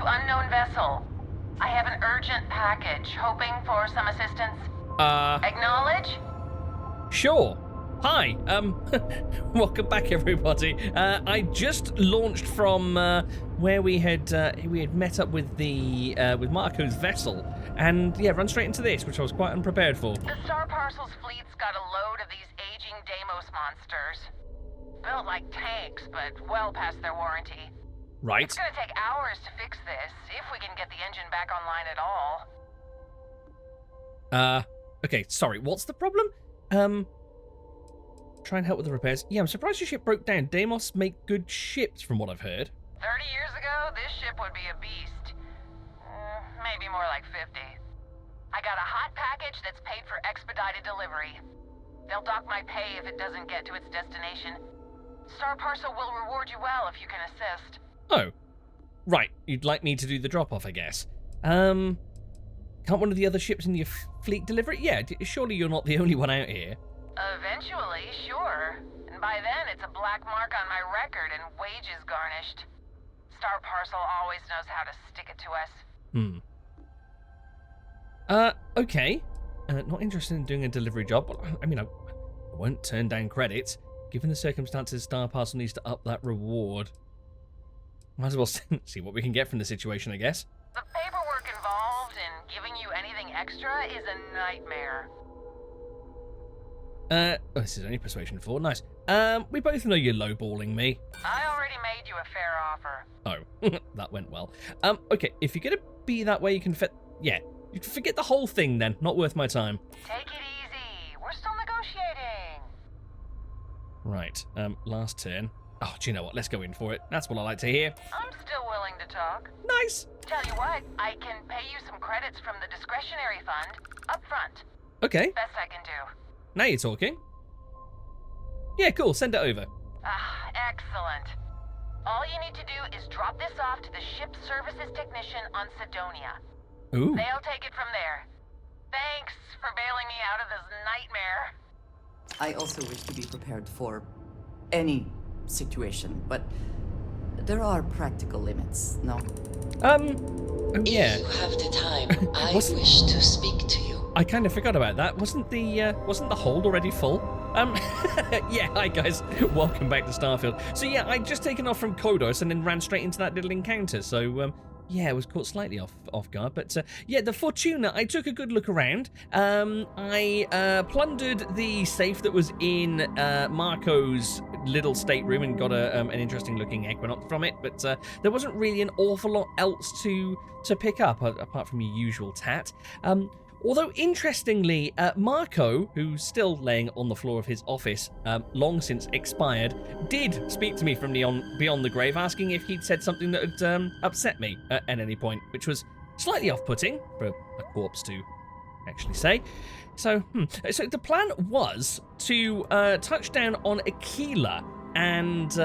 to unknown vessel. I have an urgent package, hoping for some assistance. Acknowledge? Sure. Hi, welcome back everybody. I just launched from where we had met up with with Marco's vessel, and yeah, run straight into this, which I was quite unprepared for. The Star Parcel's fleet's got a load of these aging Deimos monsters. Built like tanks, but well past their warranty. Right. It's gonna take hours to fix this, if we can get the engine back online at all. Okay, sorry, what's the problem? Try and help with the repairs. Yeah, I'm surprised your ship broke down. Deimos make good ships, from what I've heard. 30 years ago, this ship would be a beast. Maybe more like 50. I got a hot package that's paid for expedited delivery. They'll dock my pay if it doesn't get to its destination. Star Parcel will reward you well if you can assist. Oh. Right, you'd like me to do the drop-off, I guess. Can't one of the other ships in your fleet deliver it? Yeah, surely you're not the only one out here. Eventually, sure. And by then, it's a black mark on my record and wages garnished. Star Parcel always knows how to stick it to us. Okay. Not interested in doing a delivery job. But I mean, I won't turn down credits. Given the circumstances, Star Parcel needs to up that reward. Might as well see what we can get from the situation, I guess. The paperwork involved in giving you anything extra is a nightmare. This is only persuasion 4. Nice. We both know you're lowballing me. I already made you a fair offer. Oh, that went well. Okay, if you're gonna be that way, you can yeah, you can forget the whole thing then. Not worth my time. Take it easy. We're still negotiating. Right, last turn. Oh, do you know what? Let's go in for it. That's what I like to hear. I'm still willing to talk. Nice. Tell you what, I can pay you some credits from the discretionary fund up front. Okay. Best I can do. Now you're talking. Yeah, cool. Send it over. Excellent. All you need to do is drop this off to the ship services technician on Cydonia. Ooh. They'll take it from there. Thanks for bailing me out of this nightmare. I also wish to be prepared for any situation, but there are practical limits, no? Yeah. If you have the time, I wish to speak to you. I kind of forgot about that. Wasn't the hold already full? Yeah, hi guys. Welcome back to Starfield. So yeah, I'd just taken off from Kodos and then ran straight into that little encounter. So yeah, I was caught slightly off guard. But yeah, the Fortuna, I took a good look around. I plundered the safe that was in Marco's little stateroom and got an interesting looking Equinox from it. But there wasn't really an awful lot else to pick up apart from your usual tat. Although, interestingly, Marco, who's still laying on the floor of his office, long since expired, did speak to me from beyond the grave, asking if he'd said something that had upset me at any point, which was slightly off-putting for a corpse to actually say. So the plan was to touch down on Aquila and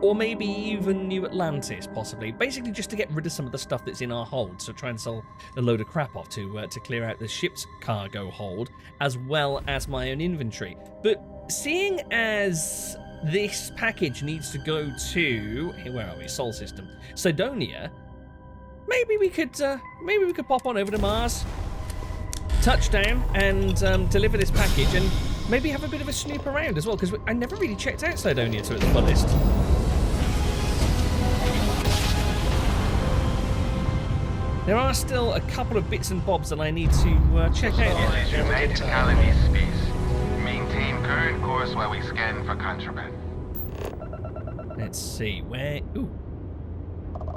or maybe even New Atlantis, possibly. Basically, just to get rid of some of the stuff that's in our hold, so try and sell a load of crap off to clear out the ship's cargo hold, as well as my own inventory. But seeing as this package needs to go to where are we? Sol System, Cydonia. Maybe we could pop on over to Mars, touch down, and deliver this package and maybe have a bit of a snoop around as well, because I never really checked out Cydonia to its fullest. There are still a couple of bits and bobs that I need to check out. This is United Colony Space. Maintain current course while we scan for contraband. Let's see, where... Ooh.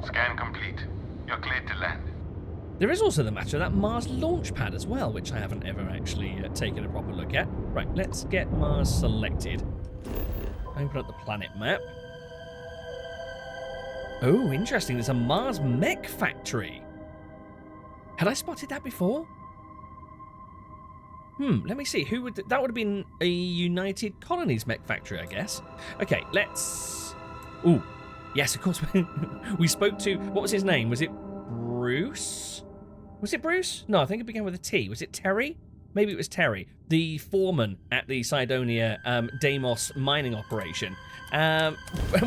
Scan complete. You're cleared to land. There is also the matter of that Mars launch pad as well, which I haven't ever actually taken a proper look at. Right, let's get Mars selected. Open up the planet map. Oh, interesting. There's a Mars mech factory. Had I spotted that before? Let me see. That would have been a United Colonies mech factory, I guess. Okay, let's... Ooh, yes, of course. We spoke to... What was his name? Was it Bruce? Was it Bruce? No, I think it began with a T. Was it Terry? maybe it was Terry, the foreman at the Cydonia Deimos mining operation. And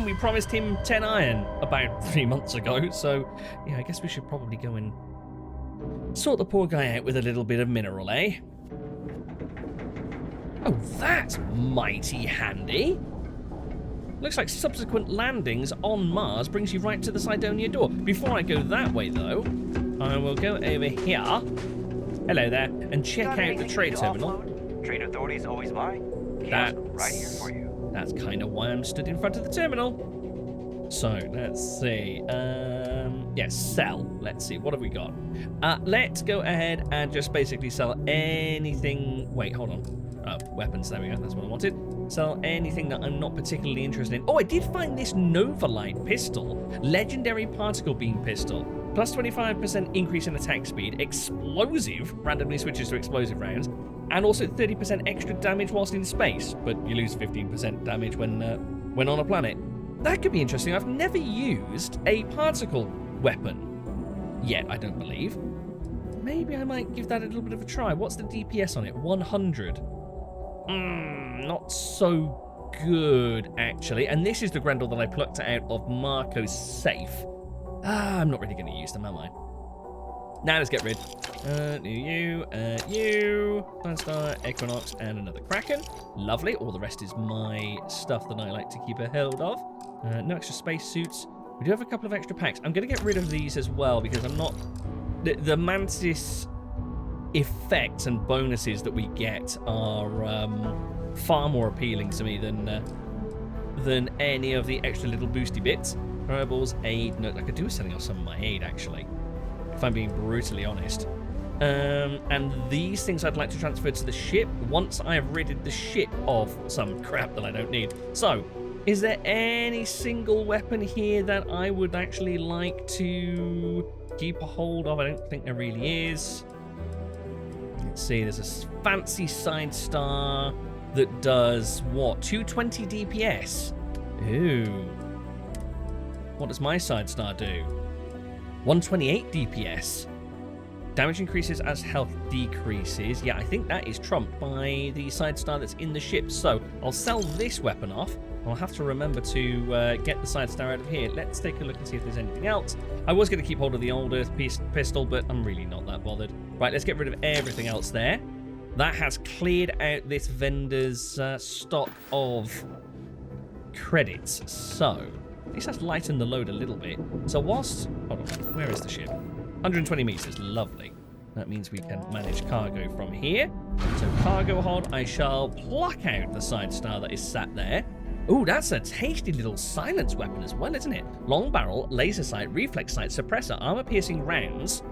we promised him 10 iron about 3 months ago, so yeah, I guess we should probably go and sort the poor guy out with a little bit of mineral, eh? Oh, that's mighty handy. Looks like subsequent landings on Mars brings you right to the Cydonia door. Before I go that way, though, I will go over here. Hello there, and check out the trade terminal. Trade authorities always buy. That's right here for you. That's kind of why I'm stood in front of the terminal. So let's see. Yeah, sell. Let's see. What have we got? Let's go ahead and just basically sell anything. Wait, hold on. Oh, weapons. There we go. That's what I wanted. Sell anything that I'm not particularly interested in. Oh, I did find this Novalite pistol. Legendary particle beam pistol. Plus 25% increase in attack speed. Explosive. Randomly switches to explosive rounds. And also 30% extra damage whilst in space. But you lose 15% damage when on a planet. That could be interesting. I've never used a particle weapon yet, I don't believe. Maybe I might give that a little bit of a try. What's the DPS on it? 100. Not so good, actually. And this is the Grendel that I plucked out of Marco's safe. I'm not really going to use them, am I? Now let's get rid. You, Sunstar, Equinox, and another Kraken. Lovely. All the rest is my stuff that I like to keep a hold of. No extra space suits. We do have a couple of extra packs. I'm going to get rid of these as well because I'm not... The Mantis effects and bonuses that we get are far more appealing to me than any of the extra little boosty bits. Fireballs, aid. No, I could do with selling off some of my aid, actually, if I'm being brutally honest. And these things I'd like to transfer to the ship once I have ridded the ship of some crap that I don't need. So, is there any single weapon here that I would actually like to keep a hold of? I don't think there really is. Let's see, there's a fancy side star that does, what, 220 DPS? Ooh. What does my side star do? 128 DPS. Damage increases as health decreases. Yeah, I think that is trumped by the side star that's in the ship. So I'll sell this weapon off. I'll have to remember to get the side star out of here. Let's take a look and see if there's anything else. I was going to keep hold of the old Earth pistol, but I'm really not that bothered. Right, let's get rid of everything else there. That has cleared out this vendor's stock of credits. So, at least that's lightened the load a little bit. So whilst... Hold on, where is the ship? 120 meters, lovely. That means we can manage cargo from here. So cargo hold, I shall pluck out the side star that is sat there. Ooh, that's a tasty little silence weapon as well, isn't it? Long barrel, laser sight, reflex sight, suppressor, armor-piercing rounds,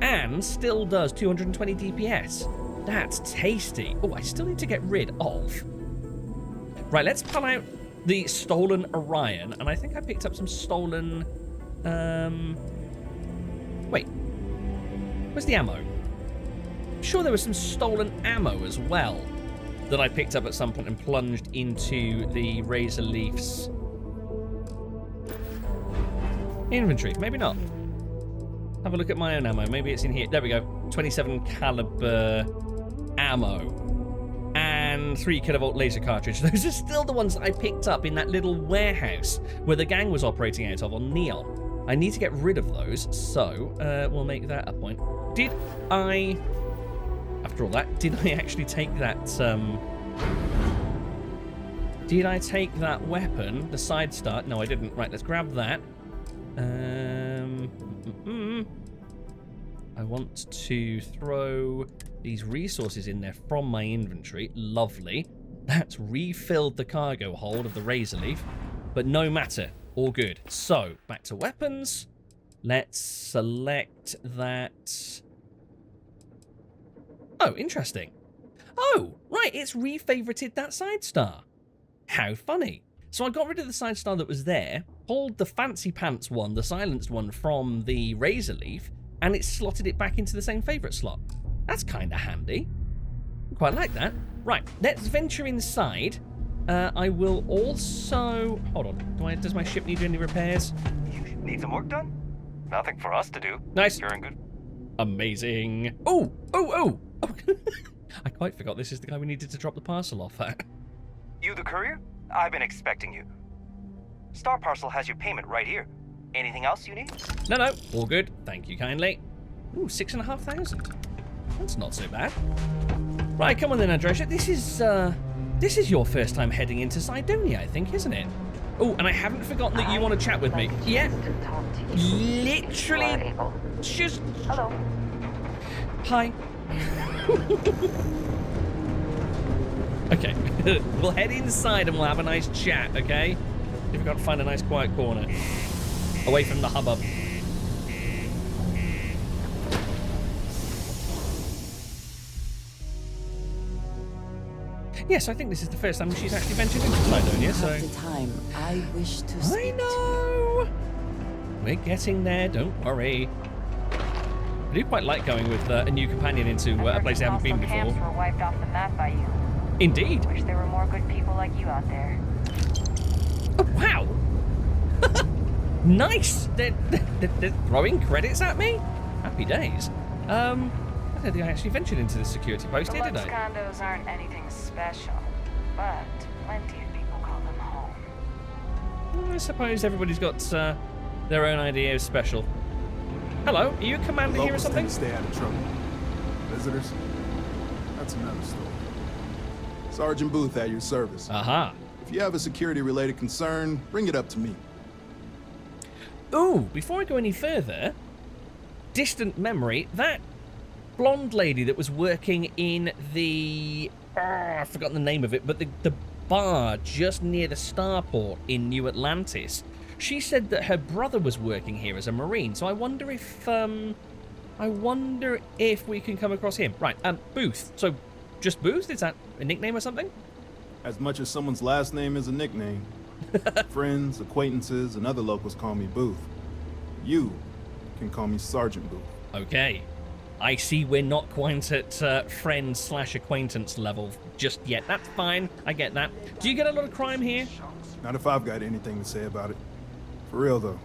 and still does 220 DPS. That's tasty. Oh, I still need to get rid of... Right, let's pull out the stolen Orion, and I think I picked up some stolen... Wait. Where's the ammo? I'm sure there was some stolen ammo as well that I picked up at some point and plunged into the Razor Leaf's inventory. Maybe not. Have a look at my own ammo. Maybe it's in here. There we go. 27 caliber ammo and 3 kilovolt laser cartridge. Those are still the ones that I picked up in that little warehouse where the gang was operating out of on Neon. I need to get rid of those, so we'll make that a point. Did I... After all that, did I actually take that, Did I take that weapon, the side start? No, I didn't. Right, let's grab that. I want to throw these resources in there from my inventory. Lovely. That's refilled the cargo hold of the Razor Leaf. But no matter. All good. So, back to weapons. Let's select that... Oh, interesting. Oh, right, it's refavorited that side star. How funny. So I got rid of the side star that was there, pulled the fancy pants one, the silenced one, from the Razor Leaf, and it slotted it back into the same favorite slot. That's kind of handy. Quite like that. Right, let's venture inside. I will also... Hold on, does my ship need any repairs? You need some work done? Nothing for us to do. Nice. You're in good... Amazing. Oh! I quite forgot this is the guy we needed to drop the parcel off at. You the courier? I've been expecting you. Star Parcel has your payment right here. Anything else you need? No, all good. Thank you kindly. Ooh, 6,500. That's not so bad. Right, come on then, Andreja. This is your first time heading into Cydonia, I think, isn't it? Oh, and I haven't forgotten that you want to chat with me. Yeah. Literally. Just. Hello. Hi. Okay. We'll head inside and we'll have a nice chat, okay? We've got to find a nice quiet corner. Away from the hubbub. Yes, I think this is the first time she's actually ventured into Cydonia, so... At the time, I wish to speak I know! We're getting there, don't worry. I do quite like going with a new companion into a place I haven't been before. Camps were wiped off the map by you. Indeed. Wish there were more good people like you out there. Oh, wow! Nice! They're throwing credits at me? Happy days. I don't think I actually ventured into the security post here, did Deluxe I? condos aren't anything special, but plenty of people call them home. I suppose everybody's got their own idea of special. Hello, are you a commander here or Locals something? tend to stay out of trouble. Visitors? That's another story. Sergeant Booth at your service. Aha. If you have a security-related concern, bring it up to me. Ooh, before I go any further, distant memory, that blonde lady that was working in the... I've forgotten the name of it, but the bar just near the starport in New Atlantis, she said that her brother was working here as a Marine, so I wonder if we can come across him. Right, Booth. So, just Booth? Is that a nickname or something? As much as someone's last name is a nickname, friends, acquaintances, and other locals call me Booth. You can call me Sergeant Booth. Okay. I see we're not quite at friend/acquaintance level just yet. That's fine. I get that. Do you get a lot of crime here? Not if I've got anything to say about it. For real, though.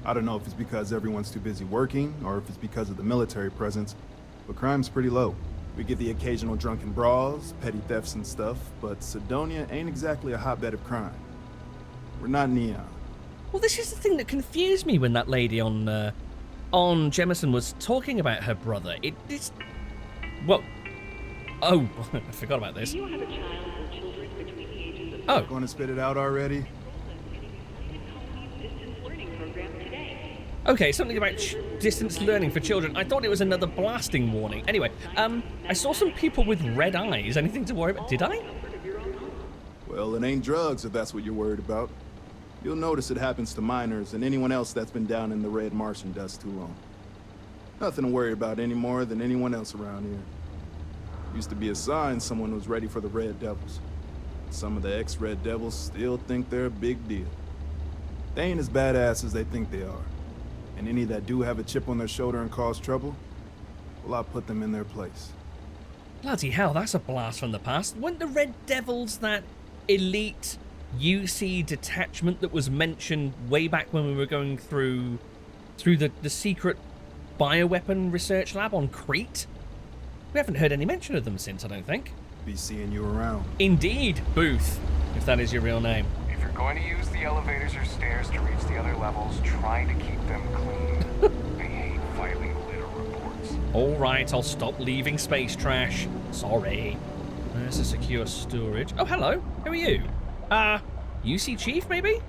I don't know if it's because everyone's too busy working, or if it's because of the military presence, but crime's pretty low. We get the occasional drunken brawls, petty thefts and stuff, but Cydonia ain't exactly a hotbed of crime. We're not Neon. Well, this is the thing that confused me when that lady on Jemison was talking about her brother. It's... Well... Oh, I forgot about this. Do you have a child or children between the ages of... Oh. Going to spit it out already? distance learning program today? Okay, something about distance learning for children. I thought it was another blasting warning. Anyway, I saw some people with red eyes. Anything to worry about? Did I? Well, it ain't drugs if that's what you're worried about. You'll notice it happens to minors and anyone else that's been down in the red Martian dust too long. Nothing to worry about any more than anyone else around here. Used to be a sign someone was ready for the Red Devils. Some of the ex-Red Devils still think they're a big deal. They ain't as badass as they think they are. And any that do have a chip on their shoulder and cause trouble, well, I'll put them in their place. Bloody hell, that's a blast from the past. Weren't the Red Devils that elite UC detachment that was mentioned way back when we were going through the secret bioweapon research lab on Crete? We haven't heard any mention of them since, I don't think. Be seeing you around. Indeed, Booth, if that is your real name. If you're going to use the elevators or stairs to reach the other levels, try to keep them clean. I hate filing litter reports. All right, I'll stop leaving space trash. Sorry. There's a secure storage. Oh, hello. Who are you? UC Chief, maybe?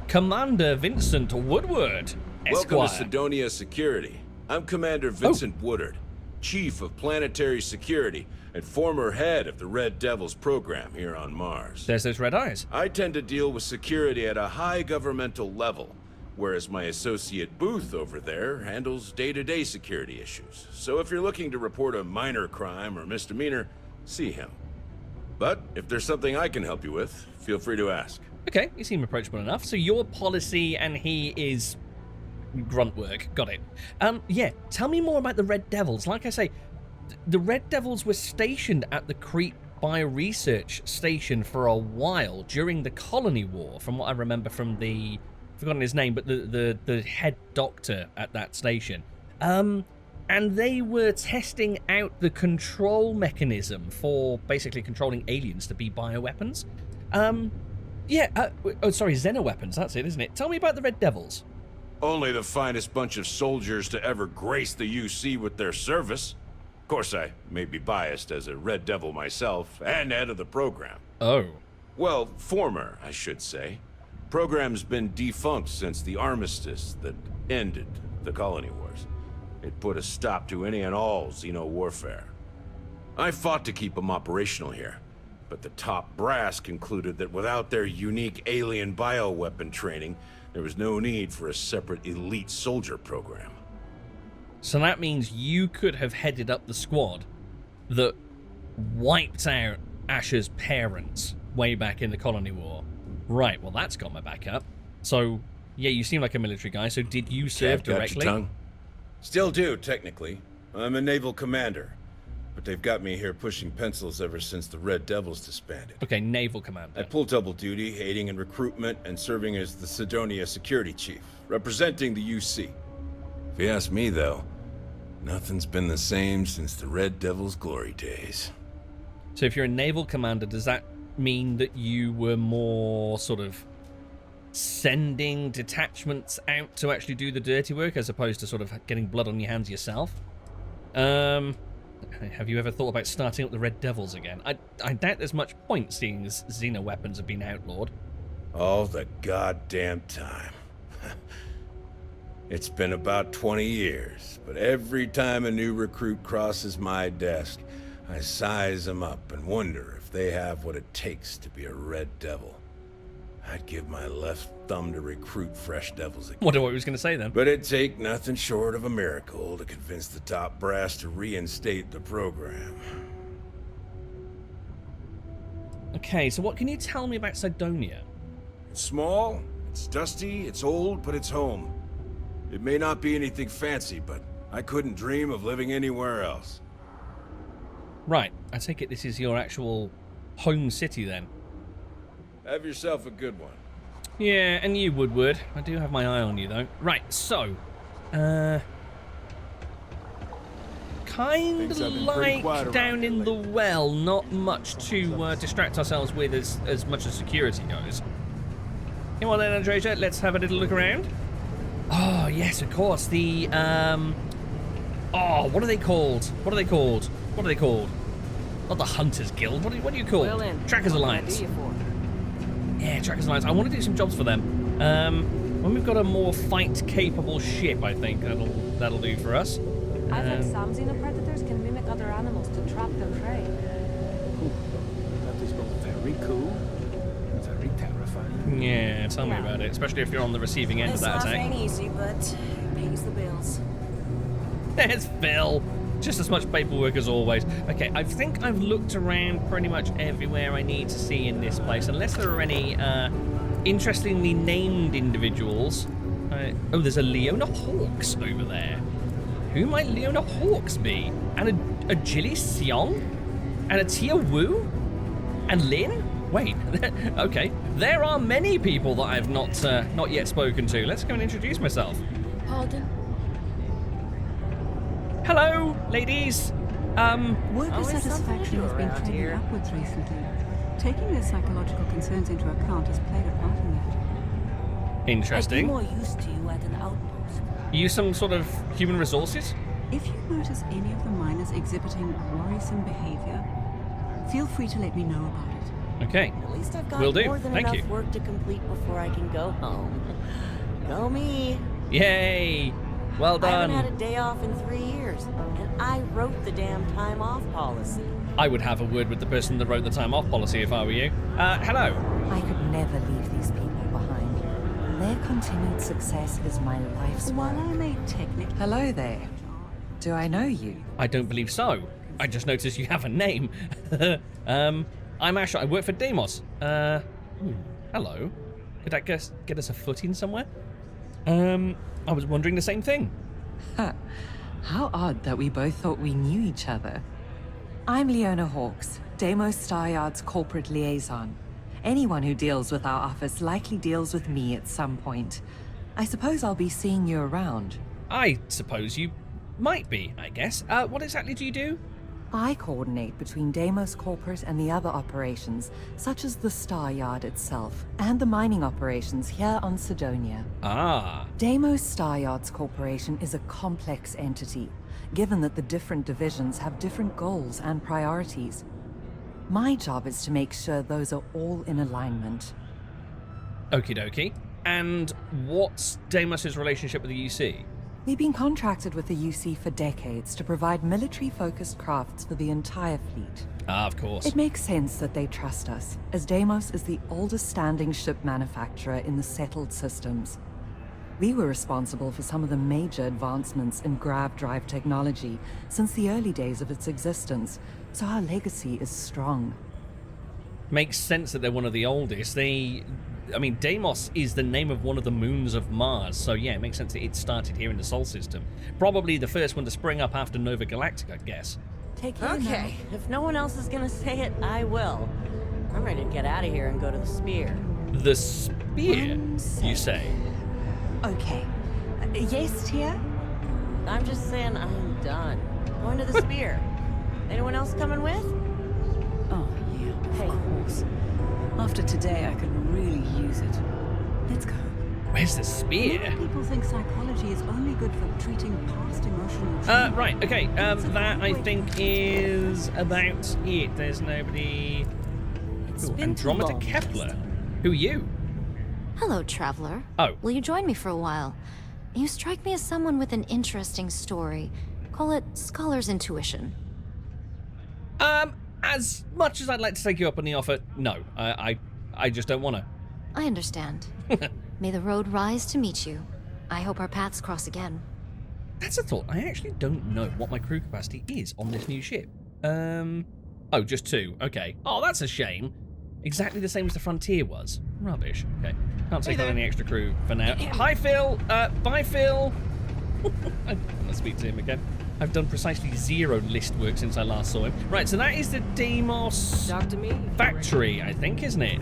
Commander Vincent Woodward, Esquire. Welcome to Cydonia Security. I'm Commander Vincent Woodard, Chief of Planetary Security and former head of the Red Devils program here on Mars. There's those red eyes. I tend to deal with security at a high governmental level, whereas my associate Booth over there handles day-to-day security issues. So if you're looking to report a minor crime or misdemeanor, see him. But if there's something I can help you with, feel free to ask. Okay, you seem approachable enough. So your policy and he is grunt work. Got it. Yeah, tell me more about the Red Devils. Like I say, the Red Devils were stationed at the Crete Bioresearch Station for a while during the Colony War, from what I remember from the... I've forgotten his name, but the head doctor at that station. and they were testing out the control mechanism for basically controlling aliens to be bioweapons. Sorry, xenoweapons, that's it, isn't it? Tell me about the Red Devils. Only the finest bunch of soldiers to ever grace the UC with their service. Of course, I may be biased as a Red Devil myself, and head of the program. Oh. Well, former, I should say. Program's been defunct since the armistice that ended the colony wars. It put a stop to any and all Xeno warfare. I fought to keep them operational here, but the top brass concluded that without their unique alien bioweapon training, there was no need for a separate elite soldier program. So that means you could have headed up the squad that wiped out Asher's parents way back in the colony war. Right, well that's got my back up. So, yeah, you seem like a military guy, so did you serve directly? Got your tongue? Still do, technically. I'm a naval commander. But they've got me here pushing pencils ever since the Red Devils disbanded. Okay, naval commander. I pull double duty, aiding in recruitment and serving as the Cydonia security chief, representing the UC. If you ask me, though, nothing's been the same since the Red Devils' glory days. So if you're a naval commander, does that mean that you were more sort of sending detachments out to actually do the dirty work as opposed to sort of getting blood on your hands yourself? Have you ever thought about starting up the Red Devils again? I doubt there's much point seeing as Xeno weapons have been outlawed. All the goddamn time. It's been about 20 years, but every time a new recruit crosses my desk, I size them up and wonder if they have what it takes to be a Red Devil. I'd give my left thumb to recruit fresh devils again. Wonder what he was going to say then. But it'd take nothing short of a miracle to convince the top brass to reinstate the program. Okay, so what can you tell me about Cydonia? It's small, it's dusty, it's old, but it's home. It may not be anything fancy, but I couldn't dream of living anywhere else. Right, I take it this is your actual home city then. Have yourself a good one. Yeah, and you, Woodward. I do have my eye on you, though. Right, so... kind of like down in the well, not much to distract ourselves with as much as security goes. Come on then, Andreja, let's have a little look around. Oh, yes, of course, the, oh, what are they called? What are they called? What are they called? Not the Hunters Guild, what do you call it? Trackers Alliance. Yeah, Trackers Alliance. I want to do some jobs for them. When we've got a more fight-capable ship, I think that'll do for us. I've heard some xenopredators can mimic other animals to trap their prey. That is both very cool and very terrifying. Yeah, tell me about it, especially if you're on the receiving end of that attack. This ain't easy, but it pays the bills. There's Phil. Just as much paperwork as always. Okay, I think I've looked around pretty much everywhere I need to see in this place, unless there are any interestingly named individuals. Oh, there's a Leona Hawks over there. Who might Leona Hawks be? And a Jilly Seong? And a Tia Wu? And Lin? Wait, okay. There are many people that I've not yet spoken to. Let's go and introduce myself. Pardon? Hello, ladies. Worker satisfaction has been trending upwards recently. Taking their psychological concerns into account has played a part in that. Interesting. I'd be more used to you at an outpost. You some sort of human resources? If you notice any of the miners exhibiting worrisome behavior, feel free to let me know about it. Okay. At least I've got Will do. more than Thank enough you. work to complete before I can go home. Go me. Yay! Well I haven't done. had a day off in 3 years, and I wrote the damn time off policy. I would have a word with the person that wrote the time off policy if I were you. Hello. I could never leave these people behind. Their continued success is my life's work. While I may technically... Hello there. Do I know you? I don't believe so. I just noticed you have a name. I'm Asher. I work for Deimos. Hello. Could that get us a footing somewhere? I was wondering the same thing. How odd that we both thought we knew each other. I'm Leona Hawks, Deimos Staryard's corporate liaison. Anyone who deals with our office likely deals with me at some point. I suppose I'll be seeing you around. I suppose you Might be, I guess. What exactly do you do? I coordinate between Deimos Corporate and the other operations, such as the Star Yard itself, and the mining operations here on Cydonia. Ah. Deimos Star Yards Corporation is a complex entity, given that the different divisions have different goals and priorities. My job is to make sure those are all in alignment. Okie dokie. And what's Deimos' relationship with the UC? We've been contracted with the UC for decades to provide military-focused crafts for the entire fleet. Ah, of course. It makes sense that they trust us, as Deimos is the oldest standing ship manufacturer in the settled systems. We were responsible for some of the major advancements in grav drive technology since the early days of its existence, so our legacy is strong. Makes sense that they're one of the oldest. I mean, Deimos is the name of one of the moons of Mars, so yeah, it makes sense that it started here in the Sol system. Probably the first one to spring up after Nova Galactica, I guess. Take care Okay, if no one else is gonna say it, I will. I'm ready to get out of here and go to the Spear. The Spear, you say? Okay. Yes, Tia? I'm just saying I'm done. Going to the Spear. Anyone else coming with? Oh, yeah, of course. After today, I could really use it. Let's go. Where's the Spear? Many people think psychology is only good for treating past emotional trauma. Right, okay, that I think is about it. There's nobody... Ooh, Andromeda Kepler. Who are you? Hello, traveler. Oh. Will you join me for a while? You strike me as someone with an interesting story. Call it scholar's intuition. As much as I'd like to take you up on the offer, no. I just don't want to. I understand. May the road rise to meet you. I hope our paths cross again. That's a thought. I actually don't know what my crew capacity is on this new ship. Oh, just 2. Okay. Oh, that's a shame. Exactly the same as the Frontier was. Rubbish. Okay. Can't take on any extra crew for now. Hi, Phil. Bye, Phil. I want to speak to him again. I've done precisely 0 list work since I last saw him. Right, so that is the Deimos factory, I think, isn't it?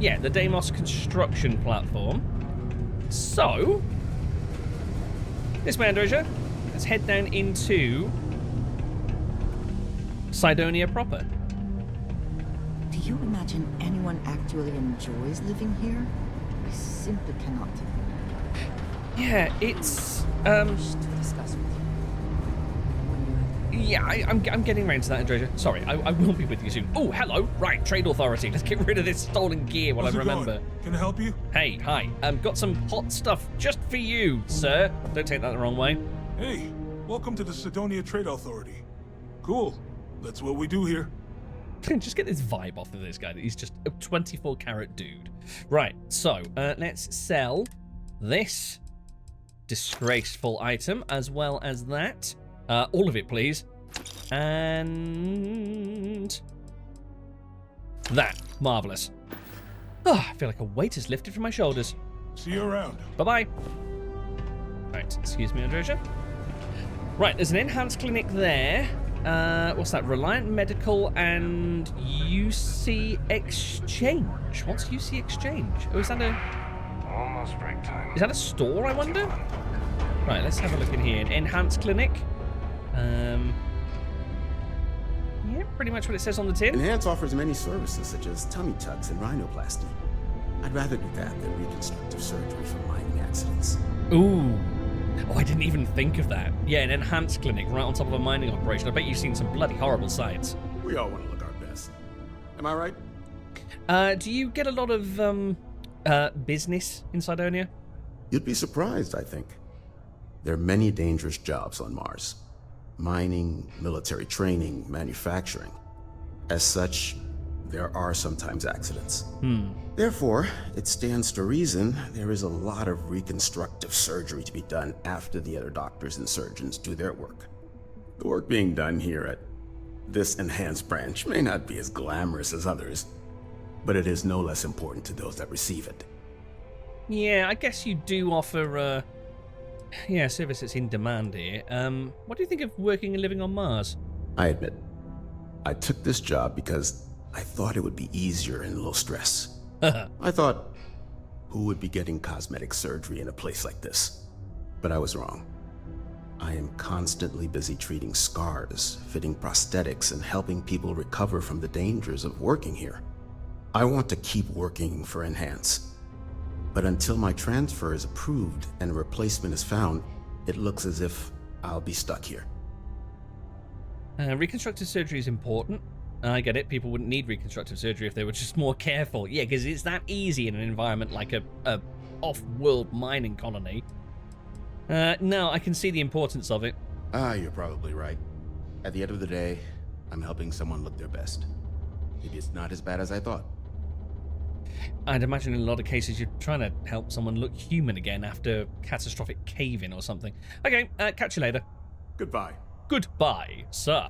Yeah, the Deimos construction platform. So, this way, Andreja. Let's head down into Cydonia proper. Do you imagine anyone actually enjoys living here? I simply cannot. Yeah, it's discuss with you. Yeah, I'm getting around to that, Andreja. Sorry, I will be with you soon. Oh, hello. Right, Trade Authority. Let's get rid of this stolen gear while I remember. Can I help you? Hey, hi. Got some hot stuff just for you, sir. Don't take that the wrong way. Hey, welcome to the Cydonia Trade Authority. Cool. That's what we do here. Just get this vibe off of this guy that he's just a 24-carat dude. Right, so let's sell this disgraceful item as well as that. All of it, please. And that. Marvelous. Oh, I feel like a weight is lifted from my shoulders. See you around. Bye-bye. Right, excuse me, Andreja. Right, there's an Enhanced clinic there. What's that? Reliant Medical and UC Exchange. What's UC Exchange? Oh, is that a... Almost break time. Is that a store, I wonder? Right, let's have a look in here. An Enhanced clinic. Yeah, pretty much what it says on the tin. Enhancce offers many services such as tummy tucks and rhinoplasty. I'd rather do that than reconstructive surgery for mining accidents. Ooh. Oh, I didn't even think of that. Yeah, an Enhanced clinic right on top of a mining operation. I bet you've seen some bloody horrible sights. We all want to look our best. Am I right? Do you get a lot of, business in Cydonia? You'd be surprised, I think. There are many dangerous jobs on Mars. Mining, military training, manufacturing. As such, there are sometimes accidents. Therefore, it stands to reason there is a lot of reconstructive surgery to be done after the other doctors and surgeons do their work. The work being done here at this Enhanced branch may not be as glamorous as others, but it is no less important to those that receive it. Yeah, I guess you do offer, service that's in demand here. What do you think of working and living on Mars? I admit, I took this job because I thought it would be easier and low stress. I thought, who would be getting cosmetic surgery in a place like this? But I was wrong. I am constantly busy treating scars, fitting prosthetics, and helping people recover from the dangers of working here. I want to keep working for Encahnce. But until my transfer is approved and a replacement is found, it looks as if I'll be stuck here. Reconstructive surgery is important. I get it. People wouldn't need reconstructive surgery if they were just more careful. Yeah, because it's that easy in an environment like a off-world mining colony. No, I can see the importance of it. You're probably right. At the end of the day, I'm helping someone look their best. Maybe it's not as bad as I thought. I'd imagine in a lot of cases you're trying to help someone look human again after catastrophic cave-in or something. Okay, catch you later. Goodbye. Goodbye, sir.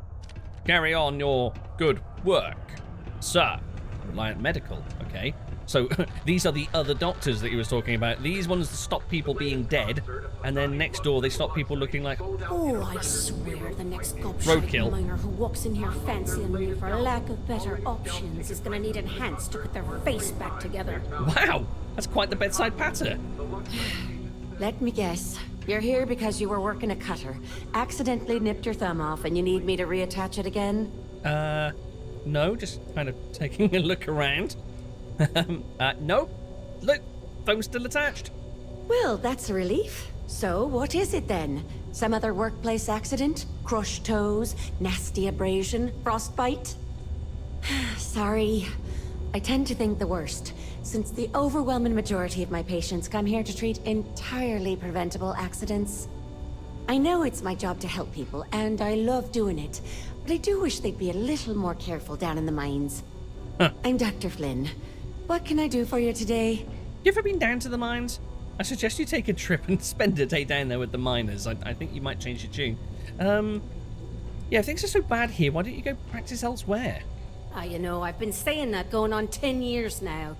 Carry on your good work, sir. Reliant Medical, okay. So these are the other doctors that he was talking about. These ones stop people being dead, and then next door they stop people looking like... Oh, I swear the next Roadkill. gobshite miner who walks in here fancying me for lack of better options is gonna need Encahnce to put their face back together. Wow, that's quite the bedside patter. Let me guess. You're here because you were working a cutter, accidentally nipped your thumb off, and you need me to reattach it again? No, just kind of taking a look around. No. Look, thumb's still attached. Well, that's a relief. So, what is it then? Some other workplace accident? Crushed toes? Nasty abrasion? Frostbite? Sorry. I tend to think the worst, since the overwhelming majority of my patients come here to treat entirely preventable accidents. I know it's my job to help people, and I love doing it, but I do wish they'd be a little more careful down in the mines. I'm Dr. Flynn. What can I do for you today? You ever been down to the mines? I suggest you take a trip and spend a day down there with the miners. I think you might change your tune. Yeah, if things are so bad here, why don't you go practice elsewhere? You know, I've been saying that going on 10 years now.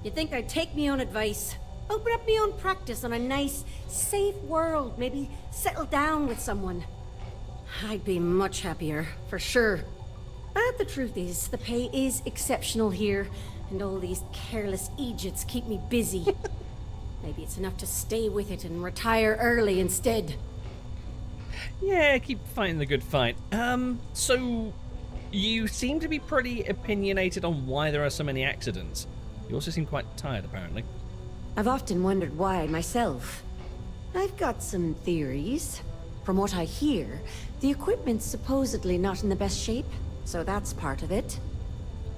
You'd think I'd take me own advice, open up my own practice on a nice, safe world, maybe settle down with someone. I'd be much happier, for sure. But the truth is, the pay is exceptional here, and all these careless Egypts keep me busy. Maybe it's enough to stay with it and retire early instead. Yeah, keep fighting the good fight. So you seem to be pretty opinionated on why there are so many accidents. You also seem quite tired, apparently. I've often wondered why myself. I've got some theories. From what I hear, the equipment's supposedly not in the best shape, so that's part of it.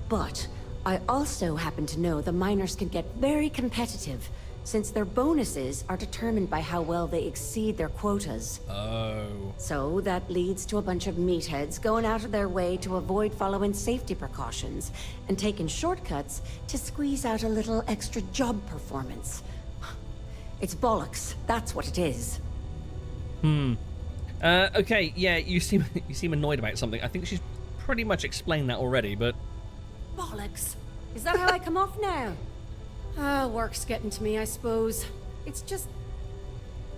But I also happen to know the miners can get very competitive, since their bonuses are determined by how well they exceed their quotas. Oh. So that leads to a bunch of meatheads going out of their way to avoid following safety precautions and taking shortcuts to squeeze out a little extra job performance. It's bollocks, that's what it is. Okay, yeah, you seem annoyed about something. I think she's pretty much explained that already, but... Bollocks. Is that how I come off now? Work's getting to me, I suppose. It's just...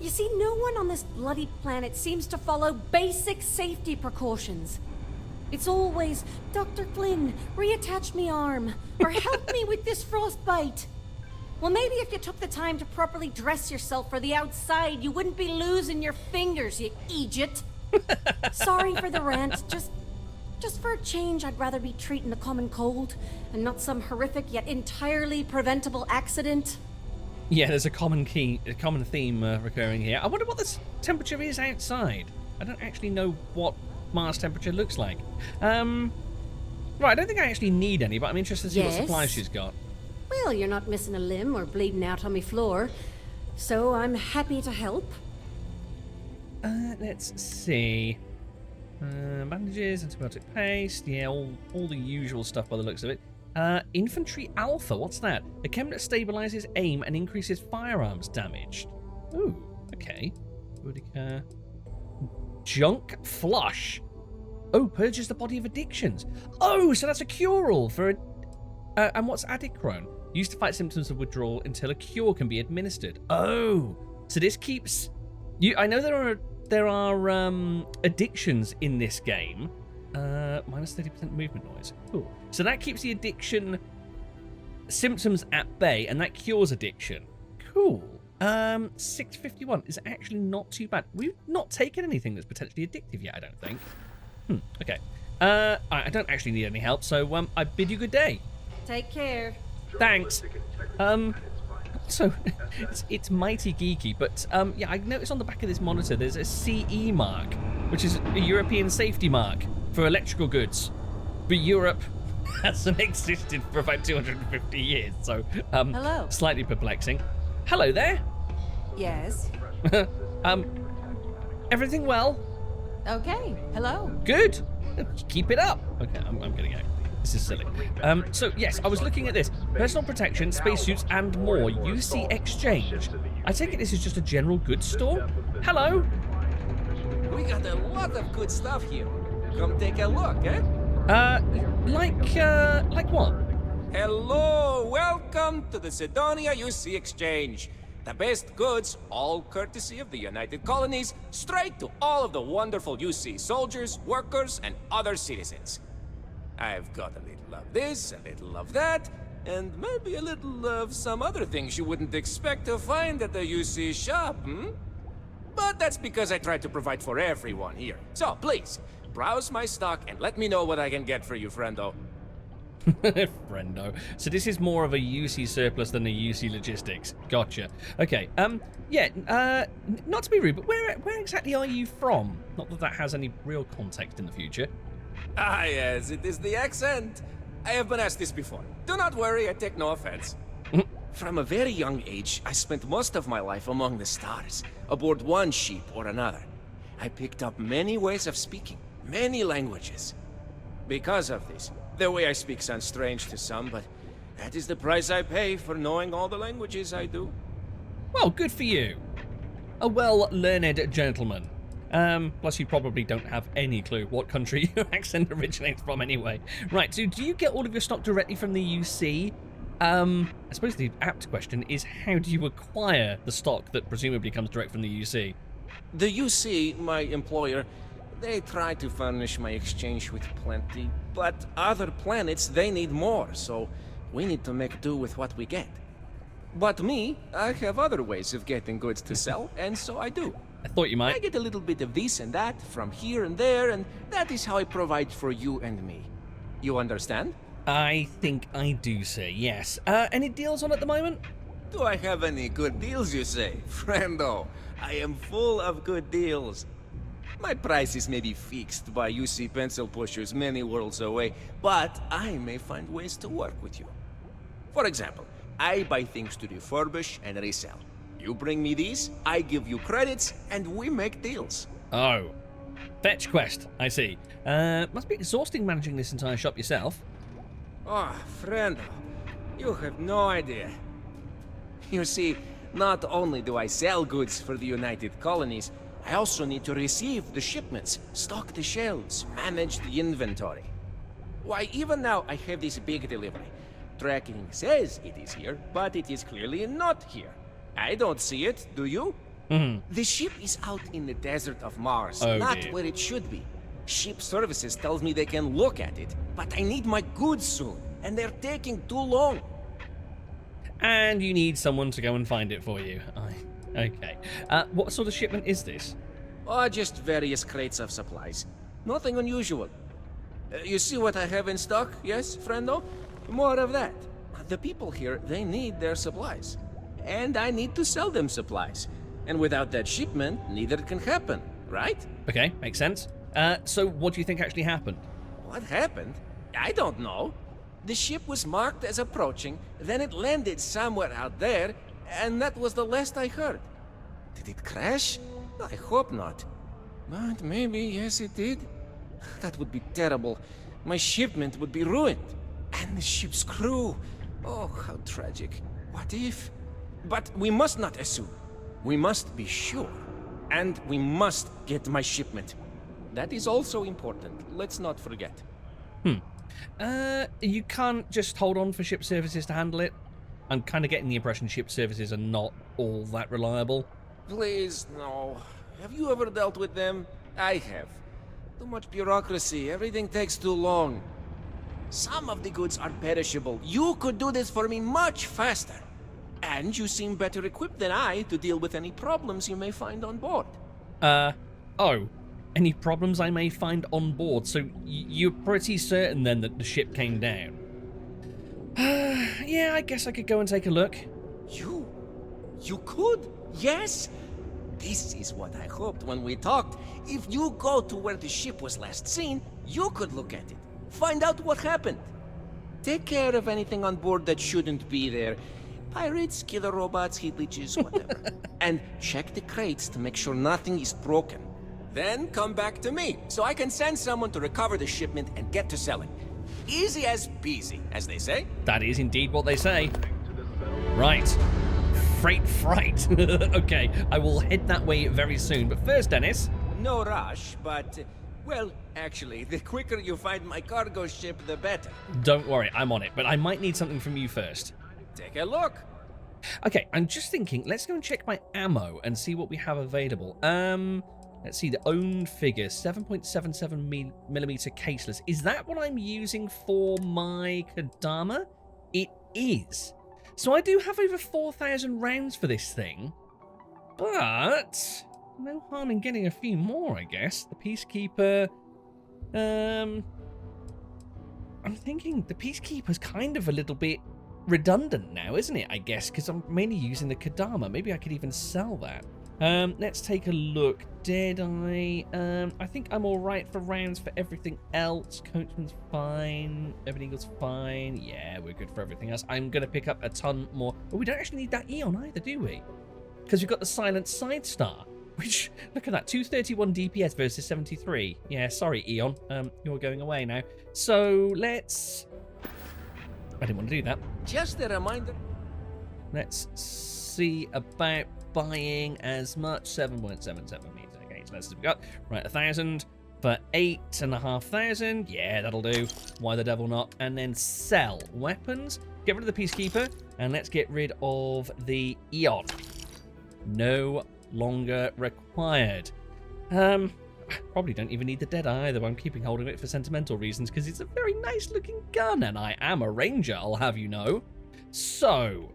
You see, no one on this bloody planet seems to follow basic safety precautions. It's always, Dr. Flynn, reattach me arm, or help me with this frostbite. Well, maybe if you took the time to properly dress yourself for the outside, you wouldn't be losing your fingers, you Egypt. Sorry for the rant, just for a change, I'd rather be treating a common cold, and not some horrific yet entirely preventable accident. Yeah, there's a common theme recurring here. I wonder what this temperature is outside. I don't actually know what Mars temperature looks like. Right, I don't think I actually need any, but I'm interested to see what supplies she's got. Well, you're not missing a limb or bleeding out on me floor, so I'm happy to help. Let's see. Bandages, antibiotic paste, yeah, all the usual stuff by the looks of it. Infantry Alpha, what's that? A chem that stabilizes aim and increases firearms damage. Ooh, okay. Junk Flush. Oh, purges the body of addictions. Oh, so that's a cure-all for and what's Adicrone? Used to fight symptoms of withdrawal until a cure can be administered. Oh, so this keeps you. I know there are addictions in this game. Minus 30% movement noise. Cool. So that keeps the addiction symptoms at bay, and that cures addiction. Cool. 651 is actually not too bad. We've not taken anything that's potentially addictive yet, I don't think. Okay. I don't actually need any help, so I bid you good day. Take care. Thanks. So it's mighty geeky, but yeah, I noticed on the back of this monitor there's a CE mark, which is a European safety mark for electrical goods. But Europe hasn't existed for about 250 years, so Hello. Slightly perplexing. Hello there. Yes. Everything well? Okay. Hello. Good. Keep it up. Okay, I'm gonna go. This is silly. So yes, I was looking at this. Personal protection, spacesuits, and more. UC Exchange. I take it this is just a general goods store? Hello? We got a lot of good stuff here. Come take a look, eh? Like what? Hello, welcome to the Cydonia UC Exchange. The best goods, all courtesy of the United Colonies, straight to all of the wonderful UC soldiers, workers, and other citizens. I've got a little of this, a little of that, and maybe a little of some other things you wouldn't expect to find at the UC shop, But that's because I try to provide for everyone here. So please, browse my stock and let me know what I can get for you, friendo. Friendo. So this is more of a UC surplus than a UC logistics. Gotcha. Okay. Yeah. Not to be rude, but where exactly are you from? Not that that has any real context in the future. Ah, yes, it is the accent. I have been asked this before. Do not worry, I take no offense. From a very young age, I spent most of my life among the stars, aboard one ship or another. I picked up many ways of speaking, many languages. Because of this, the way I speak sounds strange to some, but that is the price I pay for knowing all the languages I do. Well, good for you. A well-learned gentleman. Plus you probably don't have any clue what country your accent originates from anyway. Right, so do you get all of your stock directly from the UC? I suppose the apt question is, how do you acquire the stock that presumably comes direct from the UC? The UC, my employer, they try to furnish my exchange with plenty, but other planets, they need more, so we need to make do with what we get. But me, I have other ways of getting goods to sell, and so I do. I thought you might. I get a little bit of this and that from here and there, and that is how I provide for you and me. You understand? I think I do, sir, yes. Any deals on at the moment? Do I have any good deals, you say? Friendo, I am full of good deals. My prices may be fixed by UC pencil pushers many worlds away, but I may find ways to work with you. For example, I buy things to refurbish and resell. You bring me these, I give you credits, and we make deals. Oh. Fetch quest, I see. Must be exhausting managing this entire shop yourself. Oh, friend, you have no idea. You see, not only do I sell goods for the United Colonies, I also need to receive the shipments, stock the shelves, manage the inventory. Why, even now I have this big delivery. Tracking says it is here, but it is clearly not here. I don't see it, do you? The ship is out in the desert of Mars, not where it should be. Ship services tells me they can look at it, but I need my goods soon, and they're taking too long. And you need someone to go and find it for you. Okay. What sort of shipment is this? Oh, just various crates of supplies. Nothing unusual. You see what I have in stock, yes, friendo? More of that. The people here, they need their supplies. And I need to sell them supplies. And without that shipment, neither can happen, right? Okay, makes sense. So what do you think actually happened? What happened? I don't know. The ship was marked as approaching, then it landed somewhere out there, and that was the last I heard. Did it crash? I hope not. But maybe, yes, it did. That would be terrible. My shipment would be ruined. And the ship's crew. Oh, how tragic. What if? But we must not assume. We must be sure. And we must get my shipment. That is also important. Let's not forget. You can't just hold on for ship services to handle it? I'm kind of getting the impression ship services are not all that reliable. Please, no. Have you ever dealt with them? I have. Too much bureaucracy. Everything takes too long. Some of the goods are perishable. You could do this for me much faster. And you seem better equipped than I to deal with any problems you may find on board. Oh. Any problems I may find on board? So you're pretty certain then that the ship came down? Yeah, I guess I could go and take a look. You could? Yes? This is what I hoped when we talked. If you go to where the ship was last seen, you could look at it. Find out what happened. Take care of anything on board that shouldn't be there. Pirates, killer robots, heat leeches, whatever. And check the crates to make sure nothing is broken. Then come back to me, so I can send someone to recover the shipment and get to selling. Easy as peasy, as they say. That is indeed what they say. Right. Freight fright. Okay, I will head that way very soon. But first, Dennis. No rush, but, well, actually, the quicker you find my cargo ship, the better. Don't worry, I'm on it. But I might need something from you first. Take a look. Okay, I'm just thinking, let's go and check my ammo and see what we have available. Let's see, the owned figure, 7.77 millimeter caseless. Is that what I'm using for my Kodama? It is. So I do have over 4,000 rounds for this thing. But no harm in getting a few more, I guess. The Peacekeeper. I'm thinking the Peacekeeper's kind of a little bit redundant now, isn't it, I guess? Because I'm mainly using the Kodama. Maybe I could even sell that. Let's take a look. Deadeye. I think I'm all right for rounds for everything else. Coachman's fine. Everything Eagle's fine. Yeah, we're good for everything else. I'm going to pick up a ton more. But we don't actually need that Eon either, do we? Because we've got the Silent Side Star, which, look at that, 231 DPS versus 73. Yeah, sorry, Eon. You're going away now. So let's... I didn't want to do that. Just a reminder. Let's see about buying as much. 7.77 meters. Okay, so that's what we got. Right, 1,000 for 8,500. Yeah, that'll do. Why the devil not? And then sell weapons. Get rid of the Peacekeeper, and let's get rid of the Eon. No longer required. Probably don't even need the Deadeye either. I'm keeping hold of it for sentimental reasons because it's a very nice looking gun, and I am a ranger, I'll have you know. So,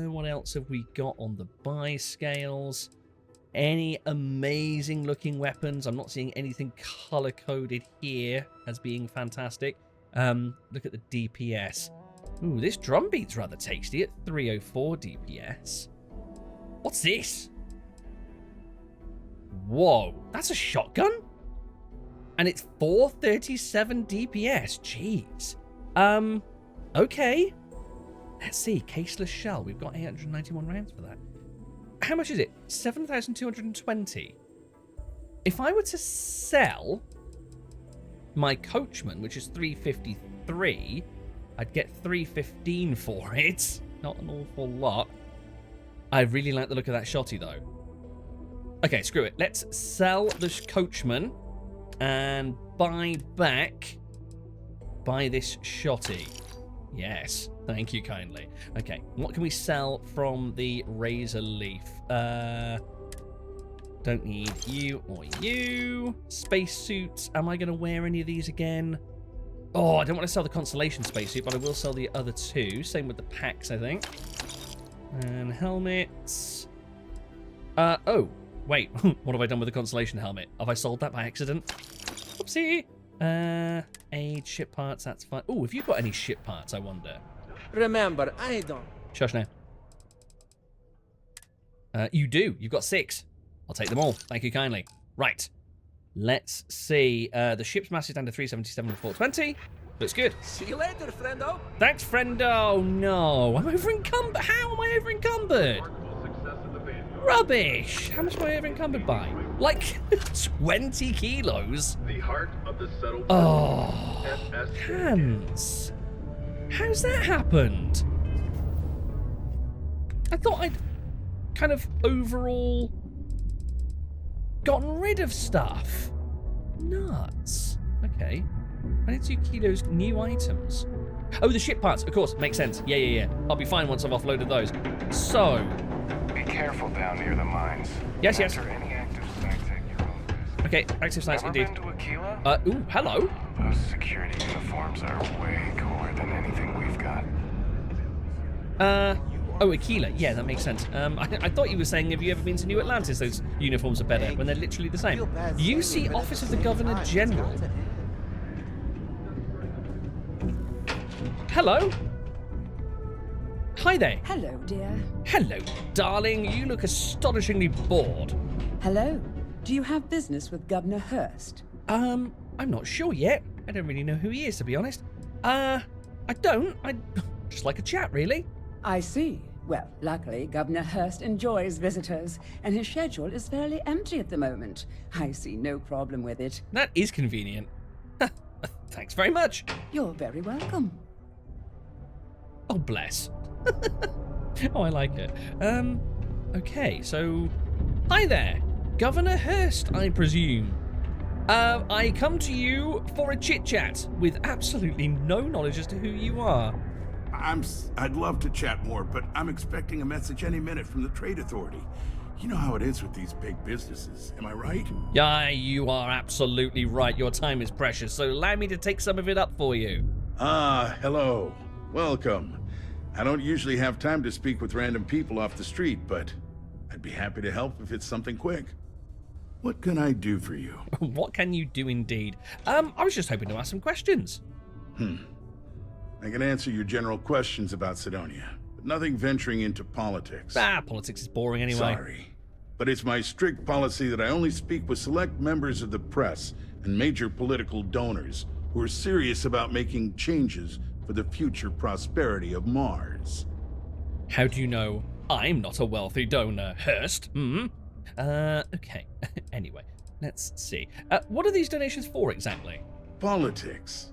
what else have we got on the buy scales? Any amazing looking weapons? I'm not seeing anything color coded here as being fantastic. Look at the DPS. Ooh, this drum beat's rather tasty at 304 DPS. What's this? Whoa, that's a shotgun? And it's 437 DPS. Jeez. Okay. Let's see, caseless shell. We've got 891 rounds for that. How much is it? 7,220. If I were to sell my Coachman, which is 353, I'd get 315 for it. Not an awful lot. I really like the look of that shotty, though. Okay, screw it. Let's sell the Coachman and buy this shotty. Yes, thank you kindly. Okay, what can we sell from the Razor Leaf? Don't need you or you. Spacesuits. Am I going to wear any of these again? Oh, I don't want to sell the Constellation spacesuit, but I will sell the other two. Same with the packs, I think. And helmets. Oh, wait. What have I done with the Constellation helmet? Have I sold that by accident? Oopsie. Aid, ship parts, that's fine. Oh, have you got any ship parts, I wonder? Remember, I don't. Shush now. You do. You've got 6. I'll take them all. Thank you kindly. Right. Let's see. The ship's mass is down to 377 and 420. Looks good. See you later, friendo. Thanks, friendo. No, I'm over encumbered. How am I over encumbered? Rubbish. How much am I over encumbered by? Like 20 kilos. The heart of the settled. Oh, hands. How's that happened? I thought I'd kind of overall gotten rid of stuff. Nuts. Okay. 22 kilos new items. Oh, the ship parts, of course, makes sense. Yeah. I'll be fine once I've offloaded those. So. Be careful down near the mines. Yes. Enter any active sites at your own risk. Okay, active sites indeed. Ever been to Aquila? Ooh, hello. Those security uniforms are way cooler than anything we've got. Oh, Aquila. Yeah, that makes sense. I thought you were saying, have you ever been to New Atlantis? Those uniforms are better when they're literally the same. UC Office of the Governor General. Hello? Hi there. Hello, dear. Hello, darling. You look astonishingly bored. Hello. Do you have business with Governor Hurst? I'm not sure yet. I don't really know who he is, to be honest. I don't. I just like a chat, really. I see. Well, luckily, Governor Hurst enjoys visitors, and his schedule is fairly empty at the moment. I see no problem with it. That is convenient. Thanks very much. You're very welcome. Oh, bless. Oh, I like it. Okay, so... Hi there. Governor Hurst, I presume. I come to you for a chit-chat with absolutely no knowledge as to who you are. I'd love to chat more, but I'm expecting a message any minute from the Trade Authority. You know how it is with these big businesses, am I right? Yeah, you are absolutely right. Your time is precious, so allow me to take some of it up for you. Hello. Welcome. I don't usually have time to speak with random people off the street, but I'd be happy to help if it's something quick. What can I do for you? What can you do indeed? I was just hoping to ask some questions. I can answer your general questions about Cydonia, but nothing venturing into politics. Politics is boring anyway. Sorry, but it's my strict policy that I only speak with select members of the press and major political donors who are serious about making changes for the future prosperity of Mars. How do you know I'm not a wealthy donor, Hurst? Okay. Anyway, let's see. What are these donations for exactly? Politics.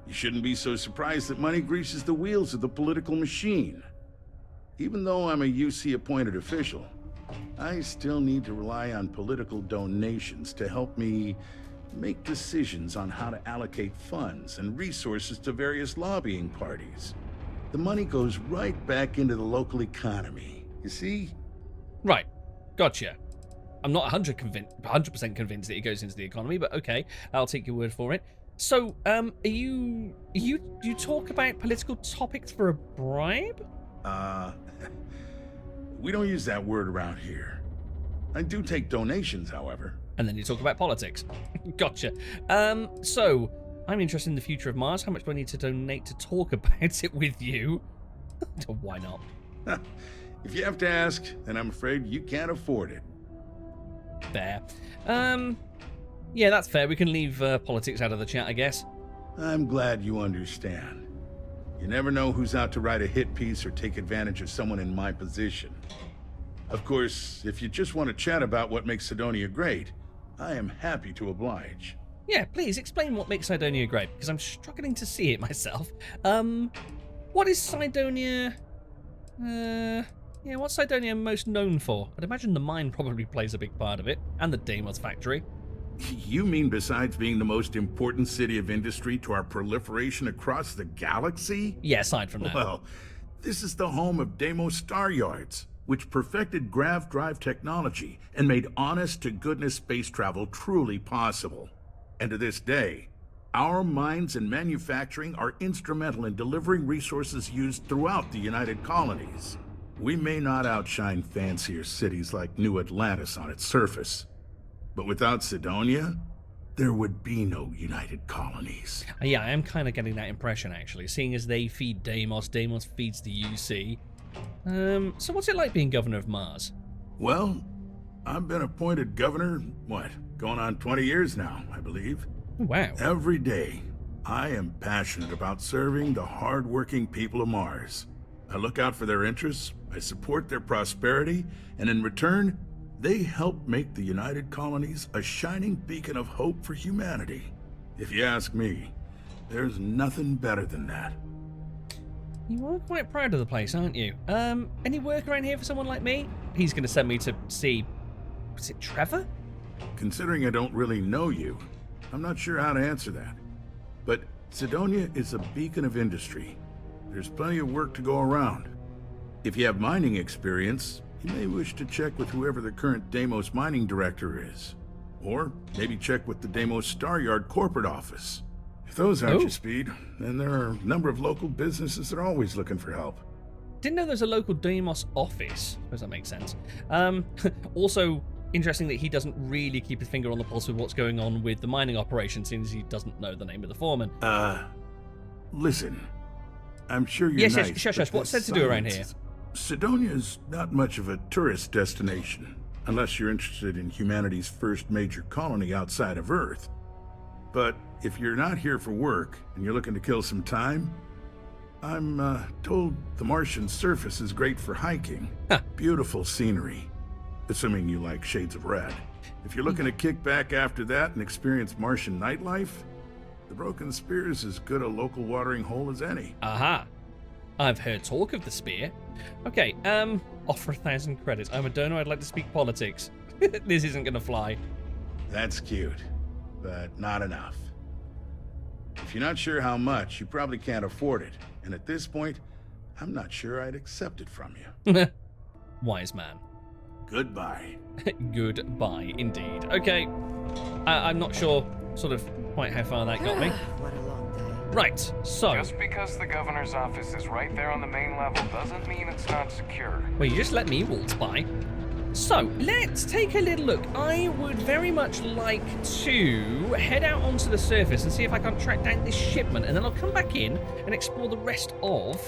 You shouldn't be so surprised that money greases the wheels of the political machine. Even though I'm a UC-appointed official, I still need to rely on political donations to help me make decisions on how to allocate funds and resources to various lobbying parties. The money goes right back into the local economy, you see? Right. Gotcha. I'm not 100% convinced that it goes into the economy, but okay, I'll take your word for it. So, you talk about political topics for a bribe? We don't use that word around here. I do take donations, however. And then you talk about politics. Gotcha. So, I'm interested in the future of Mars. How much do I need to donate to talk about it with you? Why not? If you have to ask, then I'm afraid you can't afford it. Fair. Yeah, that's fair. We can leave politics out of the chat, I guess. I'm glad you understand. You never know who's out to write a hit piece or take advantage of someone in my position. Of course, if you just want to chat about what makes Cydonia great, I am happy to oblige. Yeah, please explain what makes Cydonia great, because I'm struggling to see it myself. What is Cydonia... Yeah, what's Cydonia most known for? I'd imagine the mine probably plays a big part of it, and the Deimos factory. You mean besides being the most important city of industry to our proliferation across the galaxy? Yeah, aside from that. Well, this is the home of Deimos Star Yards, which perfected grav drive technology and made honest-to-goodness space travel truly possible. And to this day, our mines and manufacturing are instrumental in delivering resources used throughout the United Colonies. We may not outshine fancier cities like New Atlantis on its surface, but without Cydonia, there would be no United Colonies. Yeah, I am kind of getting that impression, actually. Seeing as they feed Deimos, Deimos feeds the UC. So what's it like being governor of Mars? Well, I've been appointed governor, going on 20 years now, I believe. Wow. Every day, I am passionate about serving the hard-working people of Mars. I look out for their interests, I support their prosperity, and in return, they help make the United Colonies a shining beacon of hope for humanity. If you ask me, there's nothing better than that. You are quite proud of the place, aren't you? Any work around here for someone like me? He's going to send me to see... Was it Trevor? Considering I don't really know you, I'm not sure how to answer that. But Cydonia is a beacon of industry. There's plenty of work to go around. If you have mining experience, you may wish to check with whoever the current Deimos mining director is. Or maybe check with the Deimos Star Yard corporate office. If those aren't your speed, then there are a number of local businesses that are always looking for help. Didn't know there's a local Deimos office. Does that make sense? Also, interesting that he doesn't really keep his finger on the pulse with what's going on with the mining operation, since he doesn't know the name of the foreman. Listen. I'm sure you're yes, nice. Yes, shush. What's said to do around here? Cydonia's not much of a tourist destination, unless you're interested in humanity's first major colony outside of Earth. But if you're not here for work, and you're looking to kill some time, I'm told the Martian surface is great for hiking. Beautiful scenery, assuming you like shades of red. If you're looking to kick back after that and experience Martian nightlife, the Broken Spear is as good a local watering hole as any. Aha. I've heard talk of the Spear. Okay, offer 1,000 credits. I'm a donor, I'd like to speak politics. This isn't gonna fly. That's cute, but not enough. If you're not sure how much, you probably can't afford it. And at this point, I'm not sure I'd accept it from you. Wise man. Goodbye. Goodbye, indeed. Okay, I'm not sure sort of quite how far that got me. Right, so... Just because the governor's office is right there on the main level doesn't mean it's not secure. Well, you just let me waltz by. So, let's take a little look. I would very much like to head out onto the surface and see if I can track down this shipment, and then I'll come back in and explore the rest of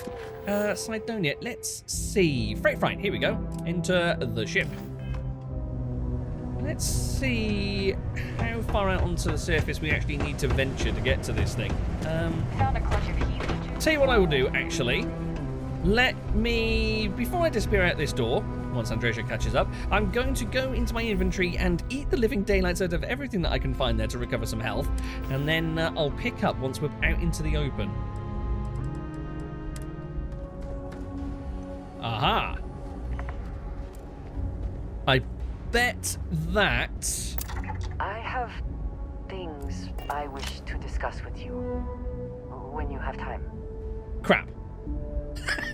Cydonia. Let's see. Freight flight, here we go. Enter the ship. Let's see how far out onto the surface we actually need to venture to get to this thing. Found a clutch of heat. Tell you what I will do, actually. Let me, before I disappear out this door, once Andreja catches up, I'm going to go into my inventory and eat the living daylights out of everything that I can find there to recover some health, and then I'll pick up once we're out into the open. Aha! I bet that... I have things I wish to discuss with you when you have time. Crap.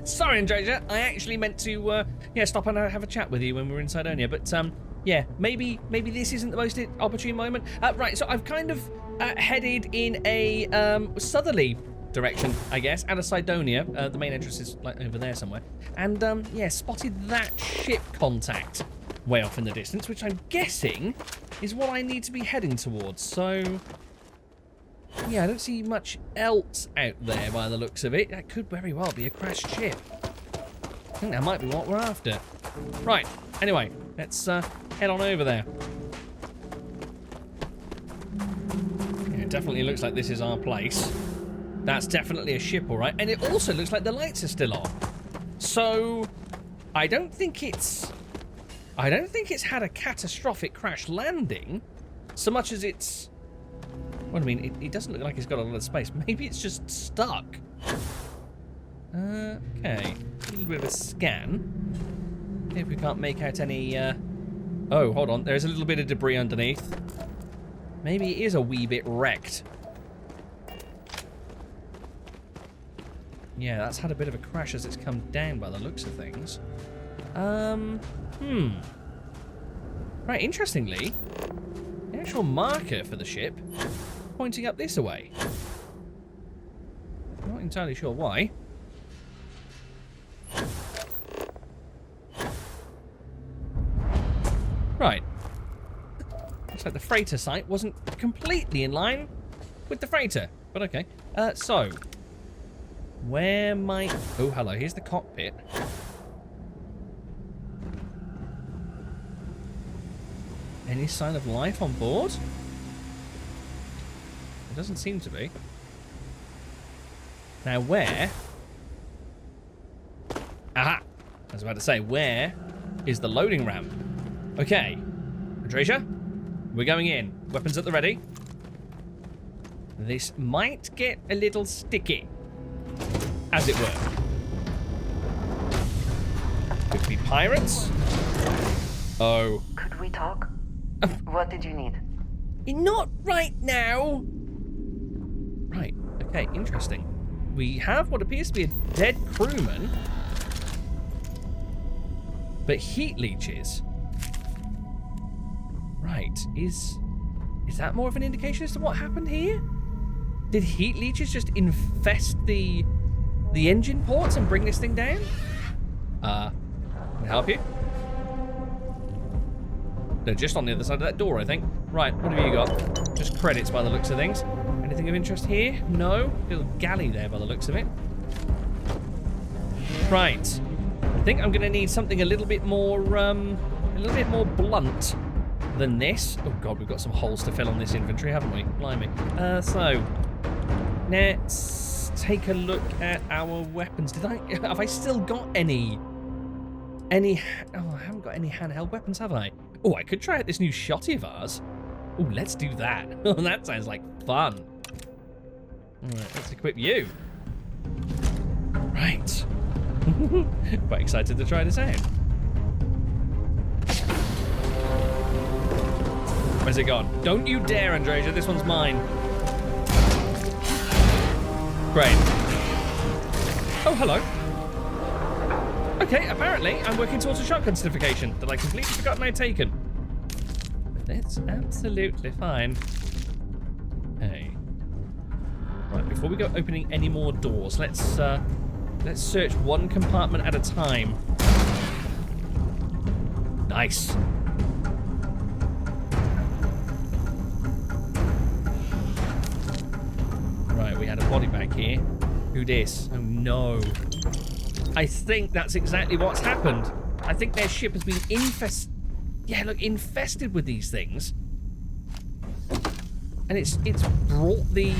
Sorry, Andreja. I actually meant to, stop and have a chat with you when we were in Cydonia. But, yeah, maybe this isn't the most opportune moment. Right, so I've kind of headed in a southerly direction, I guess, out of Cydonia. The main entrance is, like, over there somewhere. And, yeah, spotted that ship contact way off in the distance, which I'm guessing is what I need to be heading towards. So... yeah, I don't see much else out there by the looks of it. That could very well be a crashed ship. I think that might be what we're after. Right, anyway, let's head on over there. Yeah, it definitely looks like this is our place. That's definitely a ship, all right. And it also looks like the lights are still on. So, I don't think it's had a catastrophic crash landing, so much as it's... well, I mean, it doesn't look like it's got a lot of space. Maybe it's just stuck. Okay. A little bit of a scan. See if we can't make out any... oh, hold on. There's a little bit of debris underneath. Maybe it is a wee bit wrecked. Yeah, that's had a bit of a crash as it's come down by the looks of things. Right, interestingly, the actual marker for the ship pointing up this way. Not entirely sure why. Right. Looks like the freighter site wasn't completely in line with the freighter, but okay. So, where might... oh, hello, here's the cockpit. Any sign of life on board? It doesn't seem to be. Now where... aha! I was about to say, where is the loading ramp? Okay. Andreja, we're going in. Weapons at the ready. This might get a little sticky. As it were. Could be pirates. Oh. Could we talk? What did you need? Not right now. Right, okay, interesting. We have what appears to be a dead crewman. But heat leeches. Right, is that more of an indication as to what happened here? Did heat leeches just infest the engine ports and bring this thing down? Can I help you? They're just on the other side of that door, I think. Right, what have you got? Just credits by the looks of things. Anything of interest here? No? Little galley there by the looks of it. Right. I think I'm going to need something a little bit more blunt than this. Oh god, we've got some holes to fill on this inventory, haven't we? Blimey. So, let's take a look at our weapons. Have I still got any? Oh, I haven't got any handheld weapons, have I? Oh, I could try out this new shotty of ours. Oh, let's do that. Oh, that sounds like fun. All right, let's equip you. Right. Quite excited to try this out. Where's it gone? Don't you dare, Andreja. This one's mine. Great. Oh, hello. Okay, apparently I'm working towards a shotgun certification that I completely forgotten I'd taken. But that's absolutely fine. Hey. Right, before we go opening any more doors, let's search one compartment at a time. Nice. Right, we had a body back here. Who dis? Oh no. I think that's exactly what's happened. I think their ship has been infested with these things. And it's brought the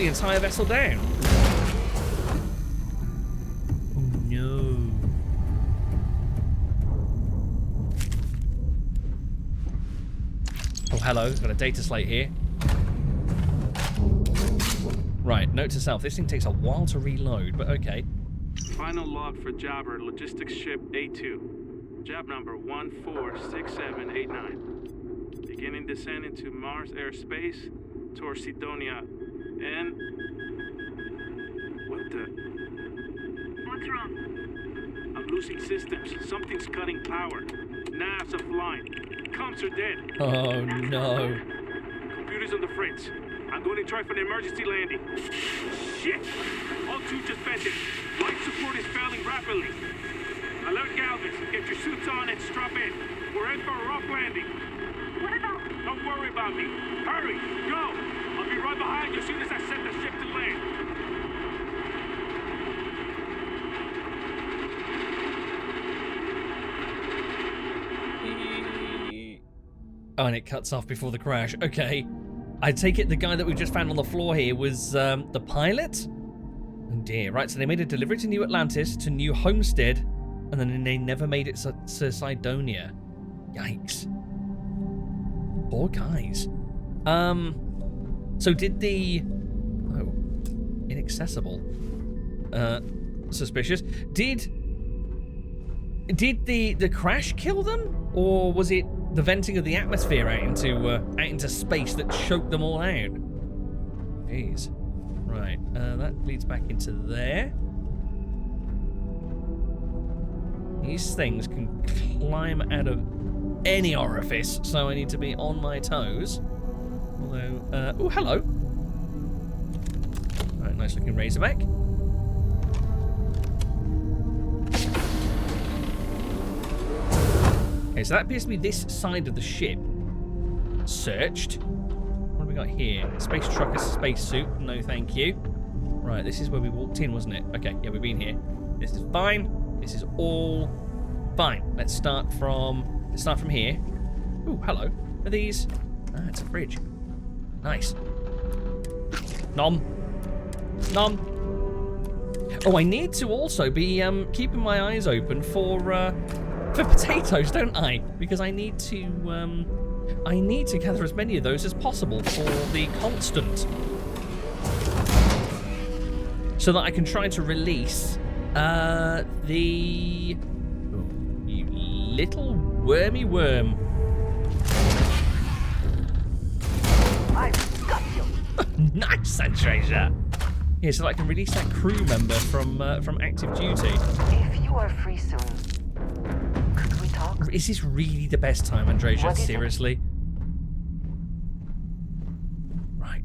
entire vessel down. Oh no. Oh hello, got a data slate here. Right, note to self, this thing takes a while to reload, but okay. Final log for Jobber, logistics ship A2. Job number 146789. Beginning descent into Mars airspace, To Cydonia. And... What the... What's wrong? I'm losing systems. Something's cutting power. Nav's offline. Comms are dead. Oh no. Computers on the fritz. I'm going to try for an emergency landing. Shit! All two just vented. Life support is failing rapidly. Alert Galvez, get your suits on and strap in. We're in for a rough landing. What about? Don't worry about me. Hurry, go! I'll be right behind you as soon as I set the ship to land. Oh, and it cuts off before the crash. Okay. I take it the guy that we just found on the floor here was the pilot? Oh dear. Right, so they made a delivery to New Atlantis, to New Homestead, and then they never made it to Cydonia. Yikes. Poor guys. So did the... Oh. Inaccessible. Suspicious. Did the crash kill them? Or was it the venting of the atmosphere out into space that choked them all out? Jeez. Right, that leads back into there. These things can climb out of any orifice, so I need to be on my toes. Although, oh, hello. Right, nice looking Razorback. Okay, so that appears to be this side of the ship. Searched. What have we got here? Space trucker spacesuit. No, thank you. Right, this is where we walked in, wasn't it? Okay, yeah, we've been here. This is fine. This is all fine. Let's start from here. Ooh, hello. Are these? Ah, it's a fridge. Nice. Nom. Nom. Oh, I need to also be keeping my eyes open for potatoes, don't I? Because I need to gather as many of those as possible for the constant, so that I can try to release the... Oh, you little wormy worm. I've got you. Nice, Andreja. Yeah, so that I can release that crew member from active duty. If you are free soon, could we talk? Is this really the best time, Andreja? Seriously? Right.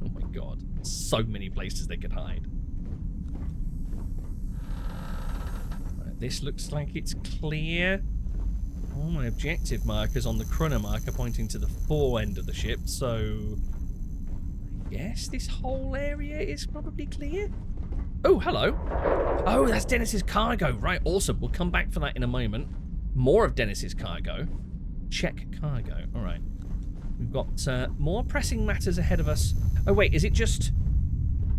Oh my god. So many places they could hide. Right, This looks like it's clear. All my objective markers on the chrono marker pointing to the fore end of the ship, so I guess this whole area is probably clear. Oh, hello. Oh, that's Denis's cargo. Right, awesome. We'll come back for that in a moment. More of Denis's cargo. Check cargo. All right. We've got more pressing matters ahead of us. Oh, wait, is it just...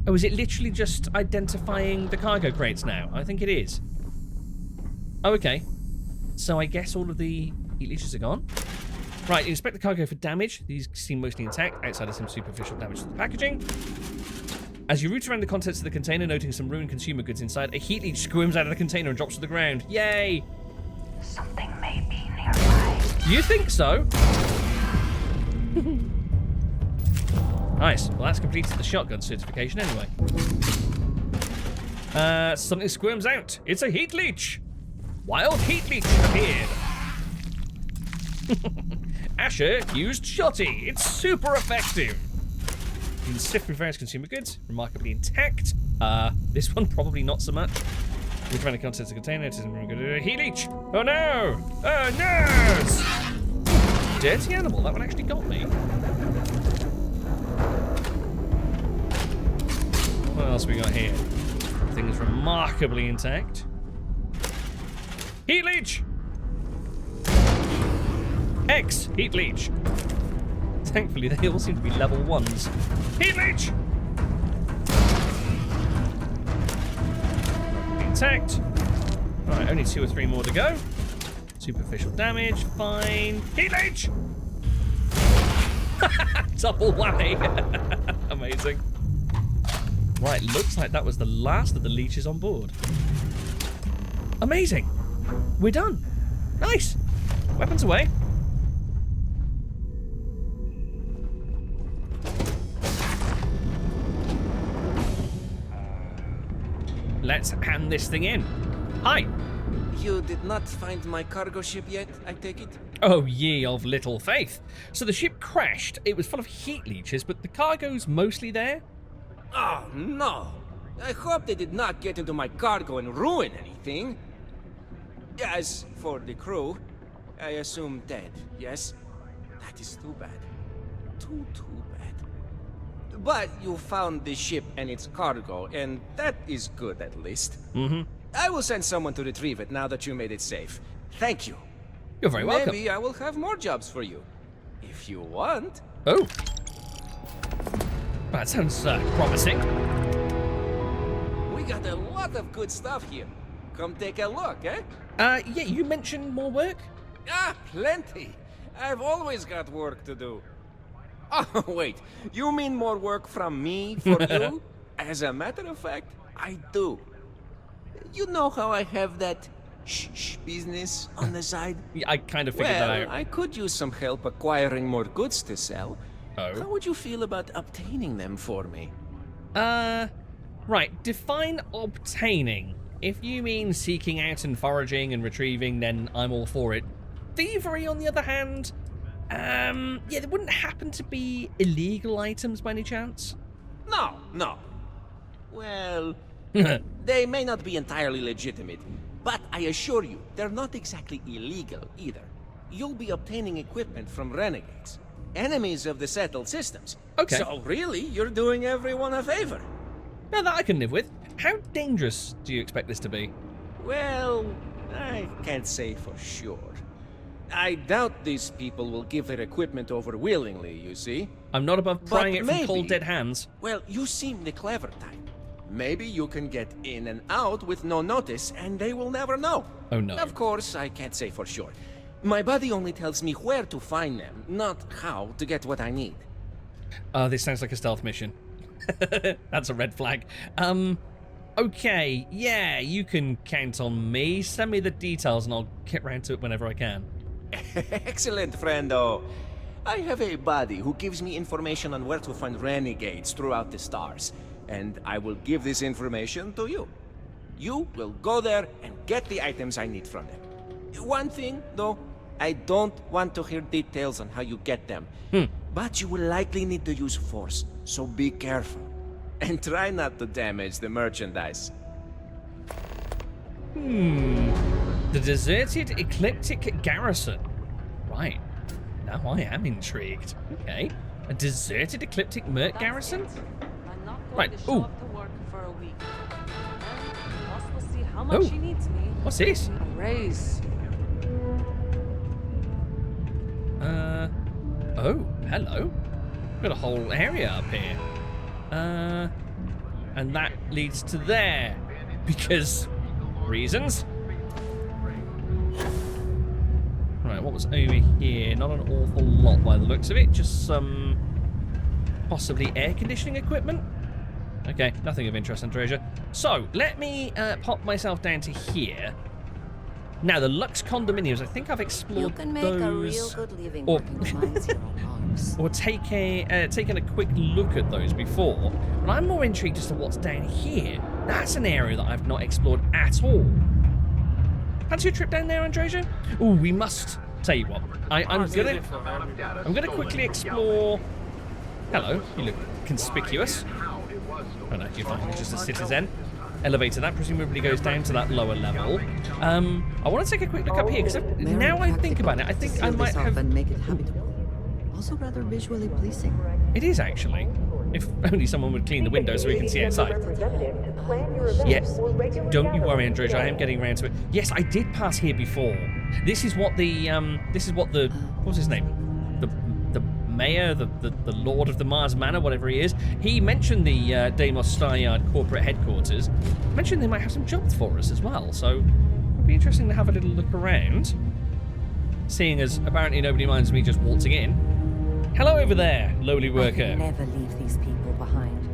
Oh, is it literally just identifying the cargo crates now? I think it is. Oh, okay. So I guess all of the heat leeches are gone. Right, inspect the cargo for damage. These seem mostly intact, outside of some superficial damage to the packaging. As you root around the contents of the container, noting some ruined consumer goods inside, a heat leech squirms out of the container and drops to the ground. Yay! Something may be nearby. You think so? Nice. Well, that's completed the shotgun certification anyway. Something squirms out. It's a heat leech. Wild heat leech appeared. Asher used Shotty. It's super effective. You can sift through various consumer goods, remarkably intact. This one probably not so much. We find the contents of the container. It isn't heat leech. Oh no! Oh no! Dirty animal. That one actually got me. What else we got here? Things remarkably intact. Heat leech! X heat leech. Thankfully, they all seem to be level 1s. Heat leech! Intact. Alright, only 2 or 3 more to go. Superficial damage, fine. Heat leech! Double whammy. Amazing. Right, looks like that was the last of the leeches on board. Amazing. We're done. Nice. Weapons away. Let's hand this thing in. Hi. You did not find my cargo ship yet, I take it? Oh, ye of little faith. So the ship crashed. It was full of heat leeches, but the cargo's mostly there? Oh, no. I hope they did not get into my cargo and ruin anything. As for the crew, I assume dead, yes? That is too bad. Too bad. But you found the ship and its cargo, and that is good at least. Mm-hmm. I will send someone to retrieve it now that you made it safe. Thank you. You're very welcome. Maybe I will have more jobs for you. If you want. Oh. That sounds promising. We got a lot of good stuff here. Come take a look, eh? Yeah, you mentioned more work? Ah, plenty. I've always got work to do. Oh, wait. You mean more work from me for you? As a matter of fact, I do. You know how I have that shh business on the side? Yeah, I kind of figured that out. I could use some help acquiring more goods to sell. Oh. How would you feel about obtaining them for me? Right. Define obtaining. If you mean seeking out and foraging and retrieving, then I'm all for it. Thievery, on the other hand, yeah, there wouldn't happen to be illegal items by any chance? No. Well, they may not be entirely legitimate, but I assure you, they're not exactly illegal either. You'll be obtaining equipment from renegades, enemies of the settled systems. Okay. So really, you're doing everyone a favor. Now that I can live with. How dangerous do you expect this to be? Well, I can't say for sure. I doubt these people will give their equipment over willingly, you see. I'm not above prying it from maybe, cold dead hands. Well, you seem the clever type. Maybe you can get in and out with no notice, and they will never know. Oh no. Of course, I can't say for sure. My buddy only tells me where to find them, not how to get what I need. This sounds like a stealth mission. That's a red flag. Okay, yeah, you can count on me. Send me the details and I'll get round to it whenever I can. Excellent, friendo. I have a buddy who gives me information on where to find renegades throughout the stars, and I will give this information to you. You will go there and get the items I need from them. One thing, though, I don't want to hear details on how you get them, but you will likely need to use force, so be careful. And try not to damage the merchandise. The deserted ecliptic garrison. Right. Now I am intrigued. Okay. A deserted ecliptic merc garrison? Right. Ooh. Oh. What's this? A raise. Oh, hello. Got a whole area up here. And that leads to there. Because reasons. Right, what was over here? Not an awful lot by the looks of it. Just some possibly air conditioning equipment. Okay, nothing of interest, Andreja. So, let me pop myself down to here. Now, the Lux condominiums, I think I've explored You can make those. a real good living Or, working the mines here on Mars. or taken a quick look at those before. But I'm more intrigued as to what's down here. That's an area that I've not explored at all. Fancy a trip down there, Andreja? Oh, we must. Tell you what, I'm gonna quickly explore. Hello, you look conspicuous. Oh no, you're fine. You're just a citizen. Elevator that presumably goes down to that lower level. I want to take a quick look up here because now I think about it, I think I might have. And make it habitable. Also rather visually pleasing. It is actually. If only someone would clean the windows so we can see outside. Yes. Don't you worry, Andreja. I am getting around to it. Yes, I did pass here before. This is what the what's his name? The mayor, the lord of the Mars Manor, whatever he is. He mentioned the Deimos Staryard corporate headquarters. Mentioned they might have some jobs for us as well. So it'd be interesting to have a little look around. Seeing as apparently nobody minds me just waltzing in. Hello over there, lowly worker. I never leave these people behind.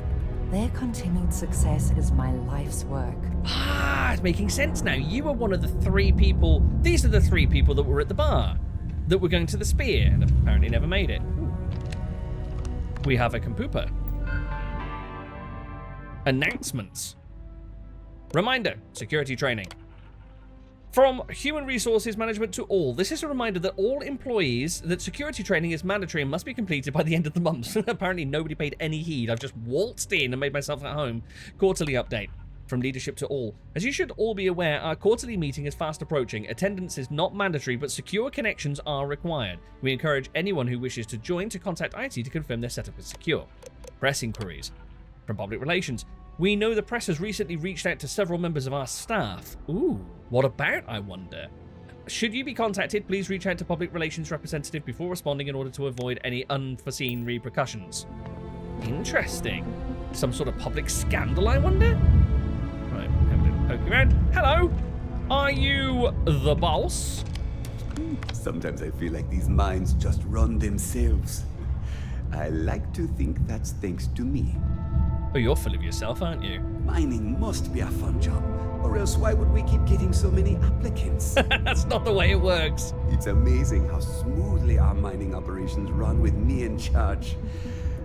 Their continued success is my life's work. Ah, it's making sense now. You were one of the 3 people. These are the 3 people that were at the bar, that were going to the Spear, and apparently never made it. Ooh. We have a Kampupa. Announcements. Reminder, security training. From Human Resources Management to all, this is a reminder that all employees that security training is mandatory and must be completed by the end of the month. Apparently nobody paid any heed. I've just waltzed in and made myself at home. Quarterly update. From leadership to all. As you should all be aware, our quarterly meeting is fast approaching. Attendance is not mandatory, but secure connections are required. We encourage anyone who wishes to join to contact IT to confirm their setup is secure. Press inquiries. From Public Relations. We know the press has recently reached out to several members of our staff. Ooh, what about, I wonder? Should you be contacted, please reach out to Public Relations representative before responding in order to avoid any unforeseen repercussions. Interesting. Some sort of public scandal, I wonder? Right, have a little poke around. Hello! Are you the boss? Sometimes I feel like these mines just run themselves. I like to think that's thanks to me. Oh, you're full of yourself, aren't you? Mining must be a fun job, or else why would we keep getting so many applicants? That's not the way it works. It's amazing how smoothly our mining operations run with me in charge.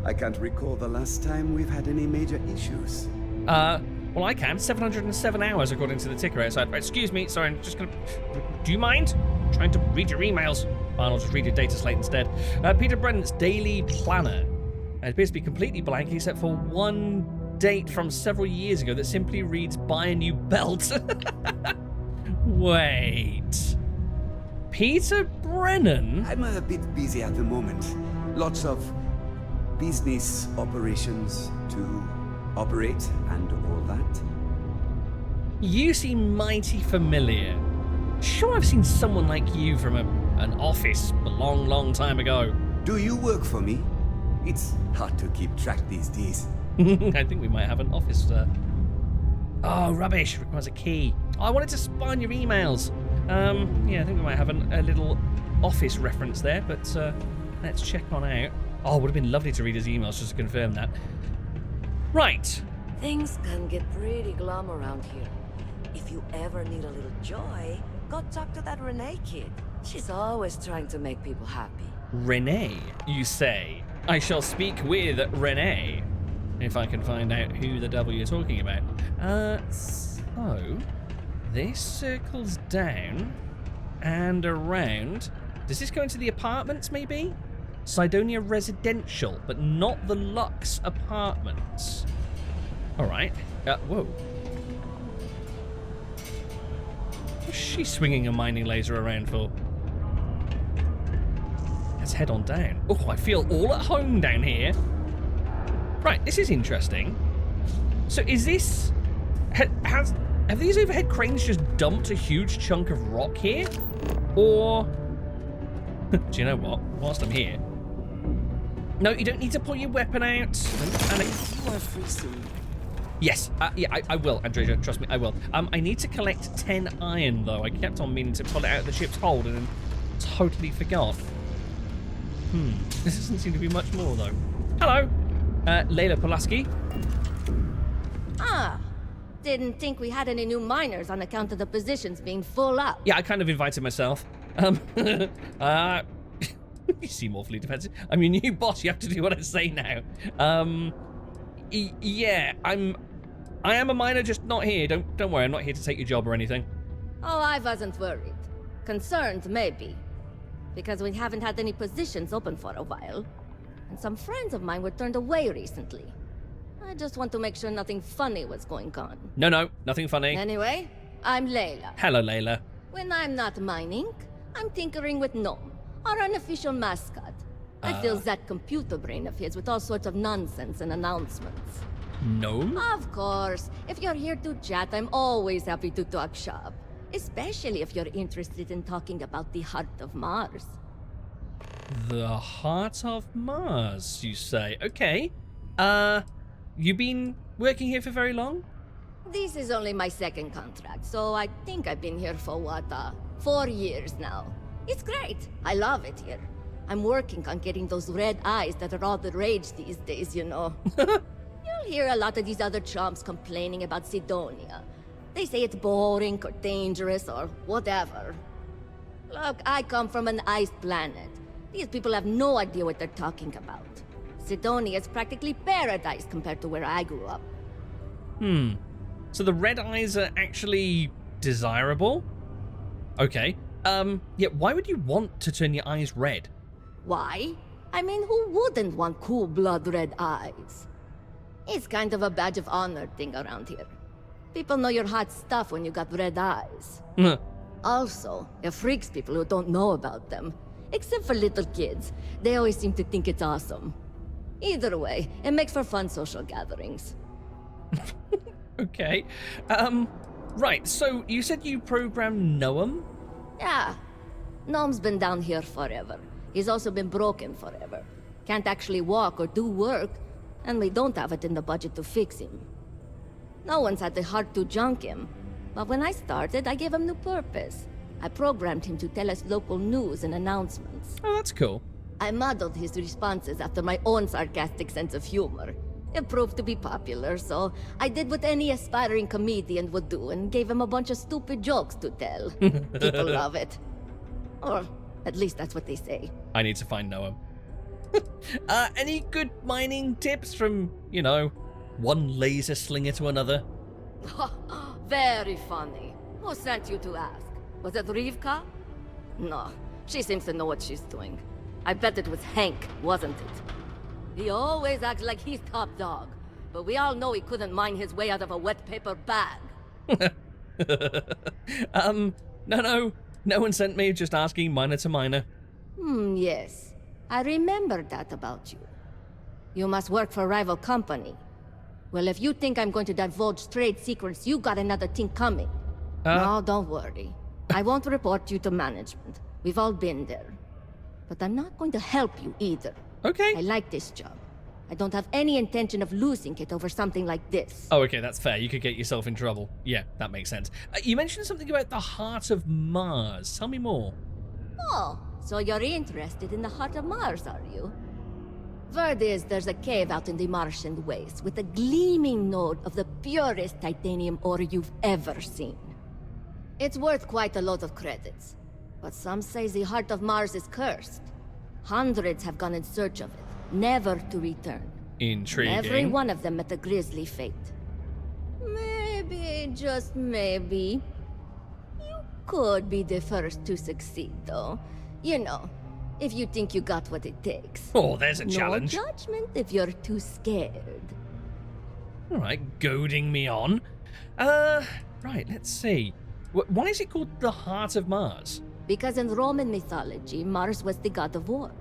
I can't recall the last time we've had any major issues. Well, I can. 707 hours according to the ticker outside. Excuse me, sorry, I'm just gonna... Do you mind? I'm trying to read your emails. Fine, I'll just read your data slate instead. Peter Brennan's Daily Planner. It appears to be completely blank except for one date from several years ago that simply reads, buy a new belt. Wait. Peter Brennan? I'm a bit busy at the moment. Lots of business operations to operate and all that. You seem mighty familiar. Sure, I've seen someone like you from an office a long, long time ago. Do you work for me? It's hard to keep track these days. I think we might have an office. Oh, rubbish. Requires a key. Oh, I wanted to spy on your emails. Yeah, I think we might have a little office reference there, but let's check on out. Oh, it would have been lovely to read his emails just to confirm that. Right. Things can get pretty glum around here. If you ever need a little joy, go talk to that Renee kid. She's always trying to make people happy. Renee, you say? I shall speak with Renee, if I can find out who the devil you're talking about. So, this circles down and around. Does this go into the apartments, maybe? Cydonia Residential, but not the Lux Apartments. All right. Whoa. What's she swinging a mining laser around for? Let's head on down. Oh, I feel all at home down here. Right, this is interesting. So is this... Have these overhead cranes just dumped a huge chunk of rock here? Or... Do you know what? Whilst I'm here... No, you don't need to pull your weapon out. And You are free soon. Yes, yeah, I will, Andreja, trust me, I will. I need to collect 10 iron, though. I kept on meaning to pull it out of the ship's hold and then totally forgot. This doesn't seem to be much more, though. Hello, Layla Pulaski. Ah, didn't think we had any new miners on account of the positions being full up. Yeah, I kind of invited myself. You seem awfully defensive. I'm your new boss, you have to do what I say now. Yeah, I am a miner, just not here. Don't worry, I'm not here to take your job or anything. Oh, I wasn't worried. Concerned, maybe. Because we haven't had any positions open for a while. And some friends of mine were turned away recently. I just want to make sure nothing funny was going on. No, nothing funny. Anyway, I'm Layla. Hello, Layla. When I'm not mining, I'm tinkering with Gnome, our unofficial mascot. I fill that computer brain of his with all sorts of nonsense and announcements. Gnome? Of course. If you're here to chat, I'm always happy to talk shop. Especially if you're interested in talking about the heart of Mars. The heart of Mars, you say? Okay. You been working here for very long? This is only my second contract, so I think I've been here for, 4 years now. It's great. I love it here. I'm working on getting those red eyes that are all the rage these days, you know. You'll hear a lot of these other chumps complaining about Cydonia. They say it's boring or dangerous or whatever. Look, I come from an ice planet. These people have no idea what they're talking about. Cydonia is practically paradise compared to where I grew up. So the red eyes are actually desirable? Okay. Yeah, why would you want to turn your eyes red? Why? I mean, who wouldn't want cool blood red eyes? It's kind of a badge of honor thing around here. People know you're hot stuff when you got red eyes. Also, it freaks people who don't know about them. Except for little kids. They always seem to think it's awesome. Either way, it makes for fun social gatherings. Okay. Right, so you said you programmed Noam? Yeah. Noam's been down here forever. He's also been broken forever. Can't actually walk or do work, and we don't have it in the budget to fix him. No one's had the heart to junk him, but when I started, I gave him new purpose. I programmed him to tell us local news and announcements. Oh, that's cool. I modeled his responses after my own sarcastic sense of humor. It proved to be popular, so I did what any aspiring comedian would do and gave him a bunch of stupid jokes to tell. People love it. Or at least that's what they say. I need to find Noam. Any good mining tips from, you know, one laser slinger to another? Very funny. Who sent you to ask? Was it Rivka? No, she seems to know what she's doing. I bet it was Hank, wasn't it? He always acts like he's top dog, but we all know he couldn't mine his way out of a wet paper bag. No one sent me, just asking miner to miner. Yes. I remember that about you. You must work for a rival company. Well, if you think I'm going to divulge trade secrets, you got another thing coming. No, don't worry. I won't report you to management. We've all been there. But I'm not going to help you either. Okay. I like this job. I don't have any intention of losing it over something like this. Oh, okay, that's fair. You could get yourself in trouble. Yeah, that makes sense. You mentioned something about the heart of Mars. Tell me more. Oh, so you're interested in the heart of Mars, are you? Word is there's a cave out in the Martian waste with a gleaming node of the purest titanium ore you've ever seen. It's worth quite a lot of credits, but some say the heart of Mars is cursed. Hundreds have gone in search of it, never to return. Intriguing. Every one of them met a grisly fate. Maybe, just maybe, you could be the first to succeed, though. You know, if you think you got what it takes. Oh, there's a challenge. No judgment if you're too scared. All right, goading me on. Right, let's see. Why is it called the Heart of Mars? Because in Roman mythology, Mars was the god of war.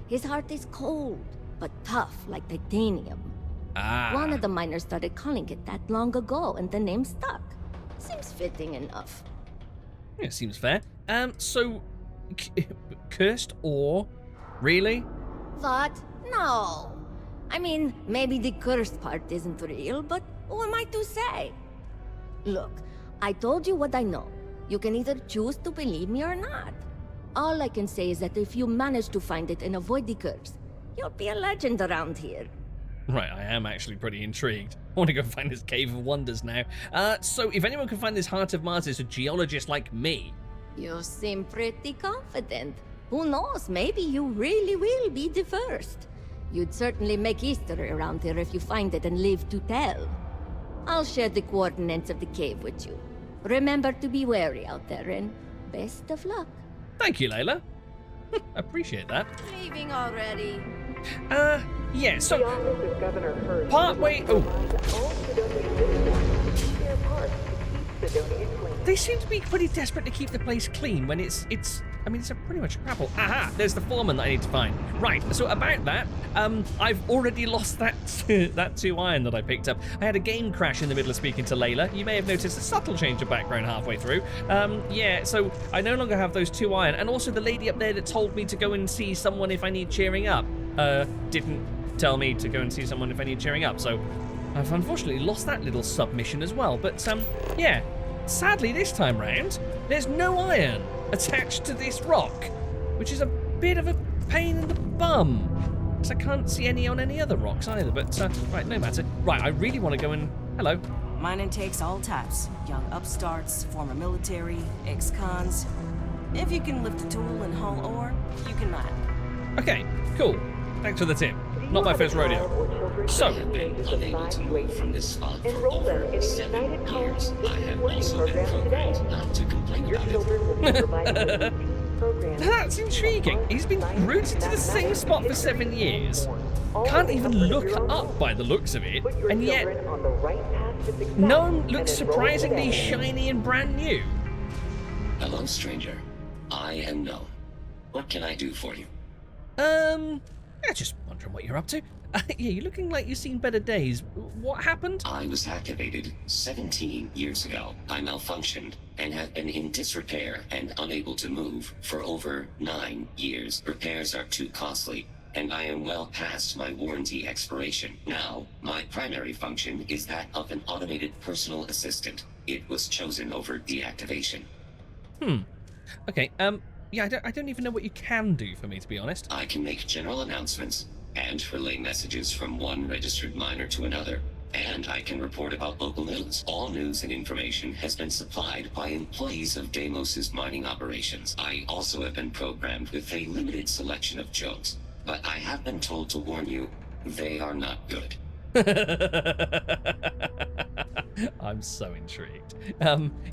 His heart is cold, but tough like titanium. One of the miners started calling it that long ago, and the name stuck. Seems fitting enough. Yeah, seems fair. So, cursed ore? Really? Thought? No. I mean, maybe the cursed part isn't real, but who am I to say? Look, I told you what I know. You can either choose to believe me or not. All I can say is that if you manage to find it and avoid the curse, you'll be a legend around here. Right, I am actually pretty intrigued. I want to go find this Cave of Wonders now. So if anyone can find this Heart of Mars, it's a geologist like me. You seem pretty confident. Who knows, maybe you really will be the first. You'd certainly make history around here if you find it and live to tell. I'll share the coordinates of the cave with you. Remember to be wary out there, and best of luck. Thank you, Layla. Appreciate that. Leaving already. Yeah, so partway. Oh. They seem to be pretty desperate to keep the place clean when it's I mean, it's a pretty much a crapple. Aha! There's the foreman that I need to find. Right, so about that, I've already lost that 2 iron that I picked up. I had a game crash in the middle of speaking to Layla. You may have noticed a subtle change of background halfway through. Yeah, so I no longer have those 2 iron. And also the lady up there that told me to go and see someone if I need cheering up, didn't tell me to go and see someone if I need cheering up. So I've unfortunately lost that little submission as well. But, yeah, sadly this time round, there's no iron attached to this rock, which is a bit of a pain in the bum, because I can't see any on any other rocks either, but right, no matter. Right, I really want to go and... Hello. Mining takes all types. Young upstarts, former military, ex-cons. If you can lift a tool and haul ore, you can mine. Okay, cool. Thanks for the tip. Not my first rodeo. So, I have been unable to move from this spot for over 7 years. I have also been programmed not to complain about it. That's intriguing. He's been rooted to the same spot for 7 years. Can't even look up by the looks of it, and yet Gnome looks surprisingly shiny and brand new. Hello, stranger. I am Gnome. What can I do for you? Yeah, just wondering what you're up to. Yeah, you're looking like you've seen better days. What happened? I was activated 17 years ago. I malfunctioned and have been in disrepair and unable to move for over 9 years. Repairs are too costly, and I am well past my warranty expiration. Now, my primary function is that of an automated personal assistant. It was chosen over deactivation. Okay, yeah, I don't even know what you can do for me, to be honest. I can make general announcements and relay messages from one registered miner to another, and I can report about local news. All news and information has been supplied by employees of Deimos's mining operations. I also have been programmed with a limited selection of jokes, but I have been told to warn you, they are not good. I'm so intrigued.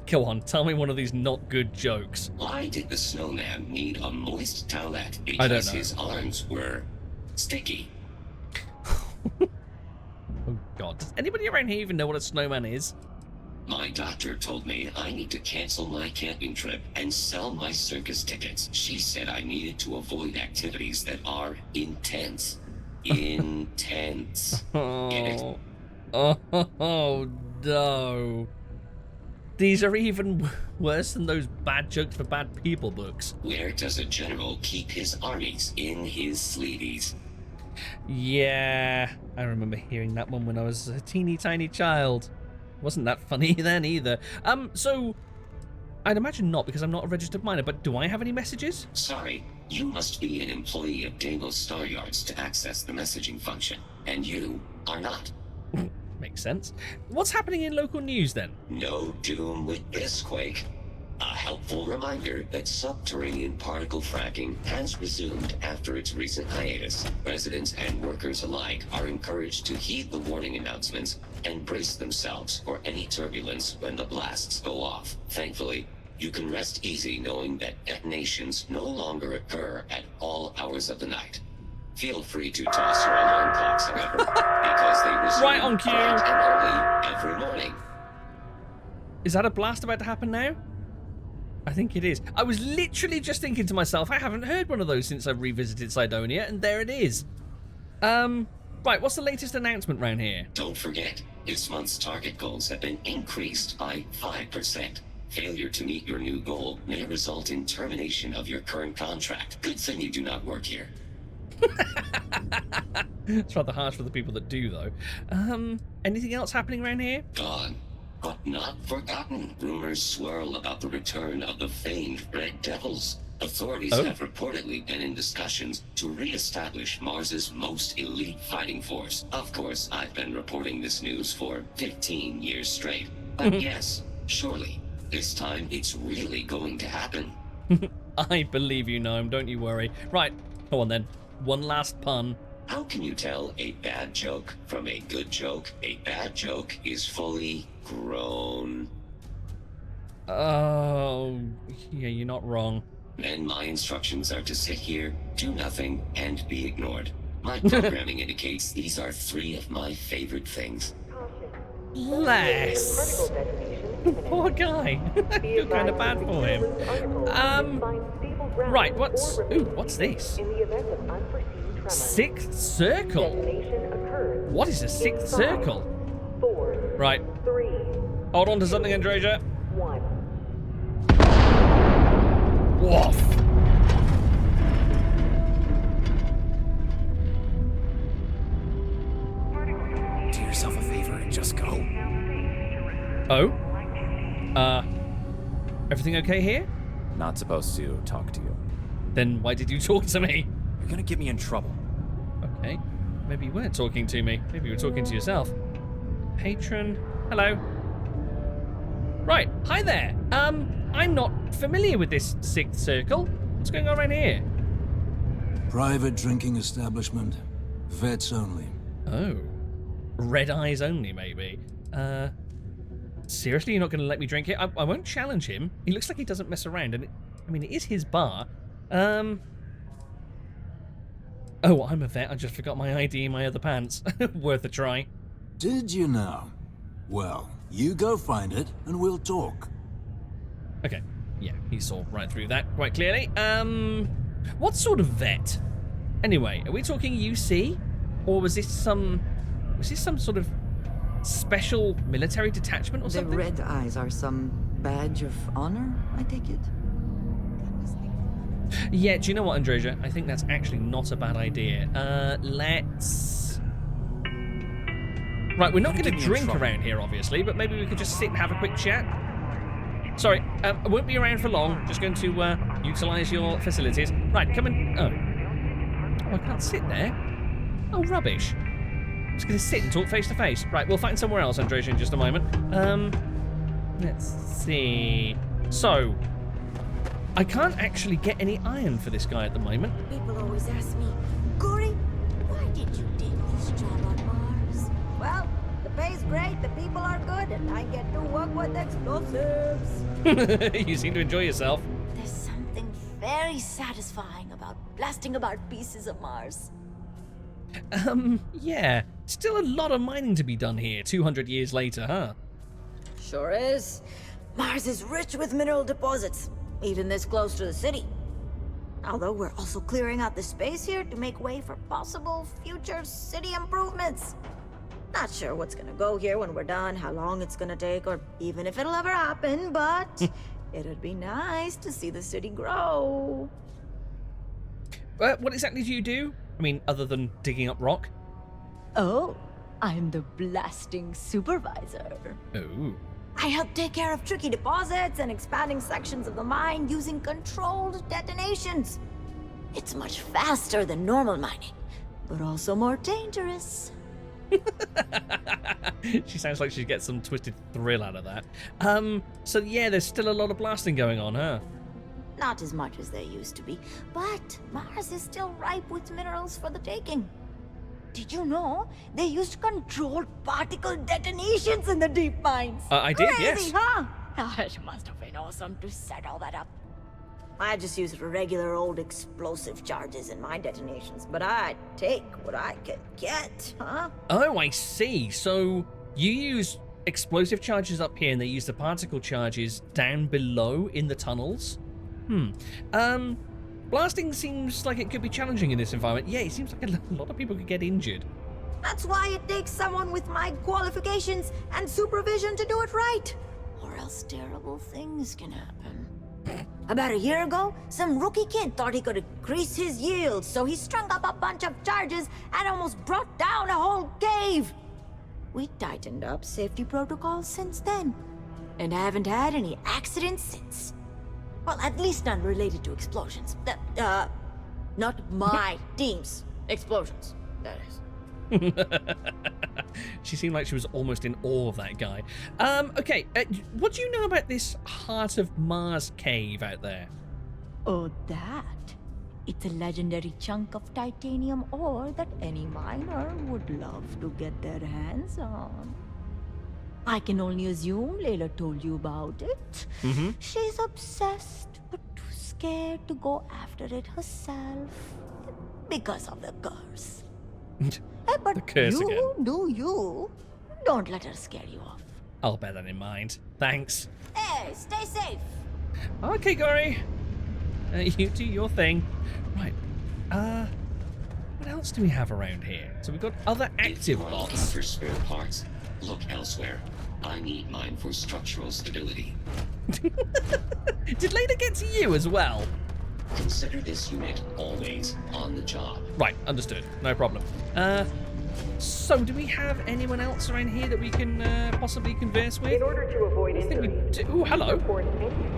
Go on, tell me one of these not good jokes. Why did the snowman need a moist towelette? I don't Because know. his arms were sticky. Oh god, does anybody around here even know what a snowman is? My doctor told me I need to cancel my camping trip and sell my circus tickets. She said I needed to avoid activities that are intense. Intense. Get it? Oh no. These are even worse than those bad jokes for bad people books. Where does a general keep his armies? In his sleeveys. Yeah, I remember hearing that one when I was a teeny tiny child. Wasn't that funny then either. So I'd imagine not, because I'm not a registered miner, but do I have any messages? Sorry, you must be an employee of Deimos Star Yards to access the messaging function, and you are not. Makes sense. What's happening in local news then? No doom with this quake. A helpful reminder that subterranean particle fracking has resumed after its recent hiatus. Residents and workers alike are encouraged to heed the warning announcements and brace themselves for any turbulence when the blasts go off. Thankfully, you can rest easy knowing that detonations no longer occur at all hours of the night. Feel free to toss your alarm clocks, however, because they resume Right on cue. bright and early every morning. Is that a blast about to happen now? I think it is. I was literally just thinking to myself, I haven't heard one of those since I revisited Cydonia, and there it is. Right, what's the latest announcement round here? Don't forget, this month's target goals have been increased by 5%. Failure to meet your new goal may result in termination of your current contract. Good thing you do not work here. It's rather harsh for the people that do, though. Anything else happening around here? Gone, but not forgotten. Rumors swirl about the return of the famed Red Devils. Authorities have reportedly been in discussions to re-establish Mars's most elite fighting force. Of course, I've been reporting this news for 15 years straight. But yes, surely, this time it's really going to happen. I believe you, Gnome, don't you worry. Right, go on then. One last pun. How can you tell a bad joke from a good joke? A bad joke is fully grown. Oh, yeah, you're not wrong. Then my instructions are to sit here, do nothing, and be ignored. My programming indicates these are 3 of my favorite things. Less. Poor guy. Feel kind of bad for him. Right, what's this? 6th circle. What is a 6th circle? Right. Hold on to something, Andreja. Woof. Do yourself a favor and just go. Oh? Everything okay here? Not supposed to talk to you. Then why did you talk to me? You're gonna get me in trouble. Okay. Maybe you weren't talking to me. Maybe you were talking to yourself. Patron. Hello. Right. Hi there. I'm not familiar with this 6th circle. What's going on around here? Private drinking establishment. Vets only. Oh. Red eyes only, maybe. Seriously, you're not going to let me drink it? I won't challenge him. He looks like he doesn't mess around, and it is his bar. Oh, I'm a vet. I just forgot my ID in my other pants. Worth a try. Did you now? Well, you go find it, and we'll talk. Okay. Yeah, he saw right through that quite clearly. What sort of vet? Anyway, are we talking UC? Or was this some sort of special military detachment or something? The red eyes are some badge of honor, I take it? Yeah, do you know what, Andreja? I think that's actually not a bad idea. Let's... Right, we're not going to drink around here, obviously, but maybe we could just sit and have a quick chat. Sorry, I won't be around for long. Just going to utilize your facilities. Right, come in. Oh, I can't sit there. Oh, rubbish. I'm just going to sit and talk face to face. Right, we'll find somewhere else, Andreja, in just a moment. Let's see. So, I can't actually get any iron for this guy at the moment. People always ask me, Gory, why did you take this job on Mars? Well, the pay's great, the people are good, and I get to work with explosives. You seem to enjoy yourself. There's something very satisfying about blasting about pieces of Mars. Yeah. Still a lot of mining to be done here, 200 years later, huh? Sure is. Mars is rich with mineral deposits, even this close to the city. Although we're also clearing out the space here to make way for possible future city improvements. Not sure what's gonna go here when we're done, how long it's gonna take, or even if it'll ever happen, but it'd be nice to see the city grow. What exactly do you do? I mean, other than digging up rock? Oh, I'm the blasting supervisor. Oh. I help take care of tricky deposits and expanding sections of the mine using controlled detonations. It's much faster than normal mining, but also more dangerous. She sounds like she gets some twisted thrill out of that. So yeah, there's still a lot of blasting going on, huh? Not as much as there used to be, but Mars is still ripe with minerals for the taking. Did you know they used controlled particle detonations in the deep mines? I did, Crazy, yes. Huh? It must have been awesome to set all that up. I just use regular old explosive charges in my detonations, but I take what I can get, huh? Oh, I see. So you use explosive charges up here and they use the particle charges down below in the tunnels. Blasting seems like it could be challenging in this environment. Yeah, it seems like a lot of people could get injured. That's why it takes someone with my qualifications and supervision to do it right. Or else terrible things can happen. About a year ago, some rookie kid thought he could increase his yield, so he strung up a bunch of charges and almost brought down a whole cave. We tightened up safety protocols since then, and haven't had any accidents since. Well, at least none related to explosions. Not my team's explosions, that is. She seemed like she was almost in awe of that guy. Okay, what do you know about this Heart of Mars cave out there? Oh, that? It's a legendary chunk of titanium ore that any miner would love to get their hands on. I can only assume Layla told you about it. She's obsessed, but too scared to go after it herself. Because of the curse. But the curse you again. do you. Don't let her scare you off. I'll bear that in mind. Thanks. Hey, stay safe. Okay, Gory. You do your thing. Right. What else do we have around here? So we've got other active bots. For spare parts, look elsewhere. I need mine for structural stability. Did Lena get to you as well? Consider this unit always on the job. Right, understood. No problem. So do we have anyone else around here that we can possibly converse with? In order to avoid injury. Oh, hello.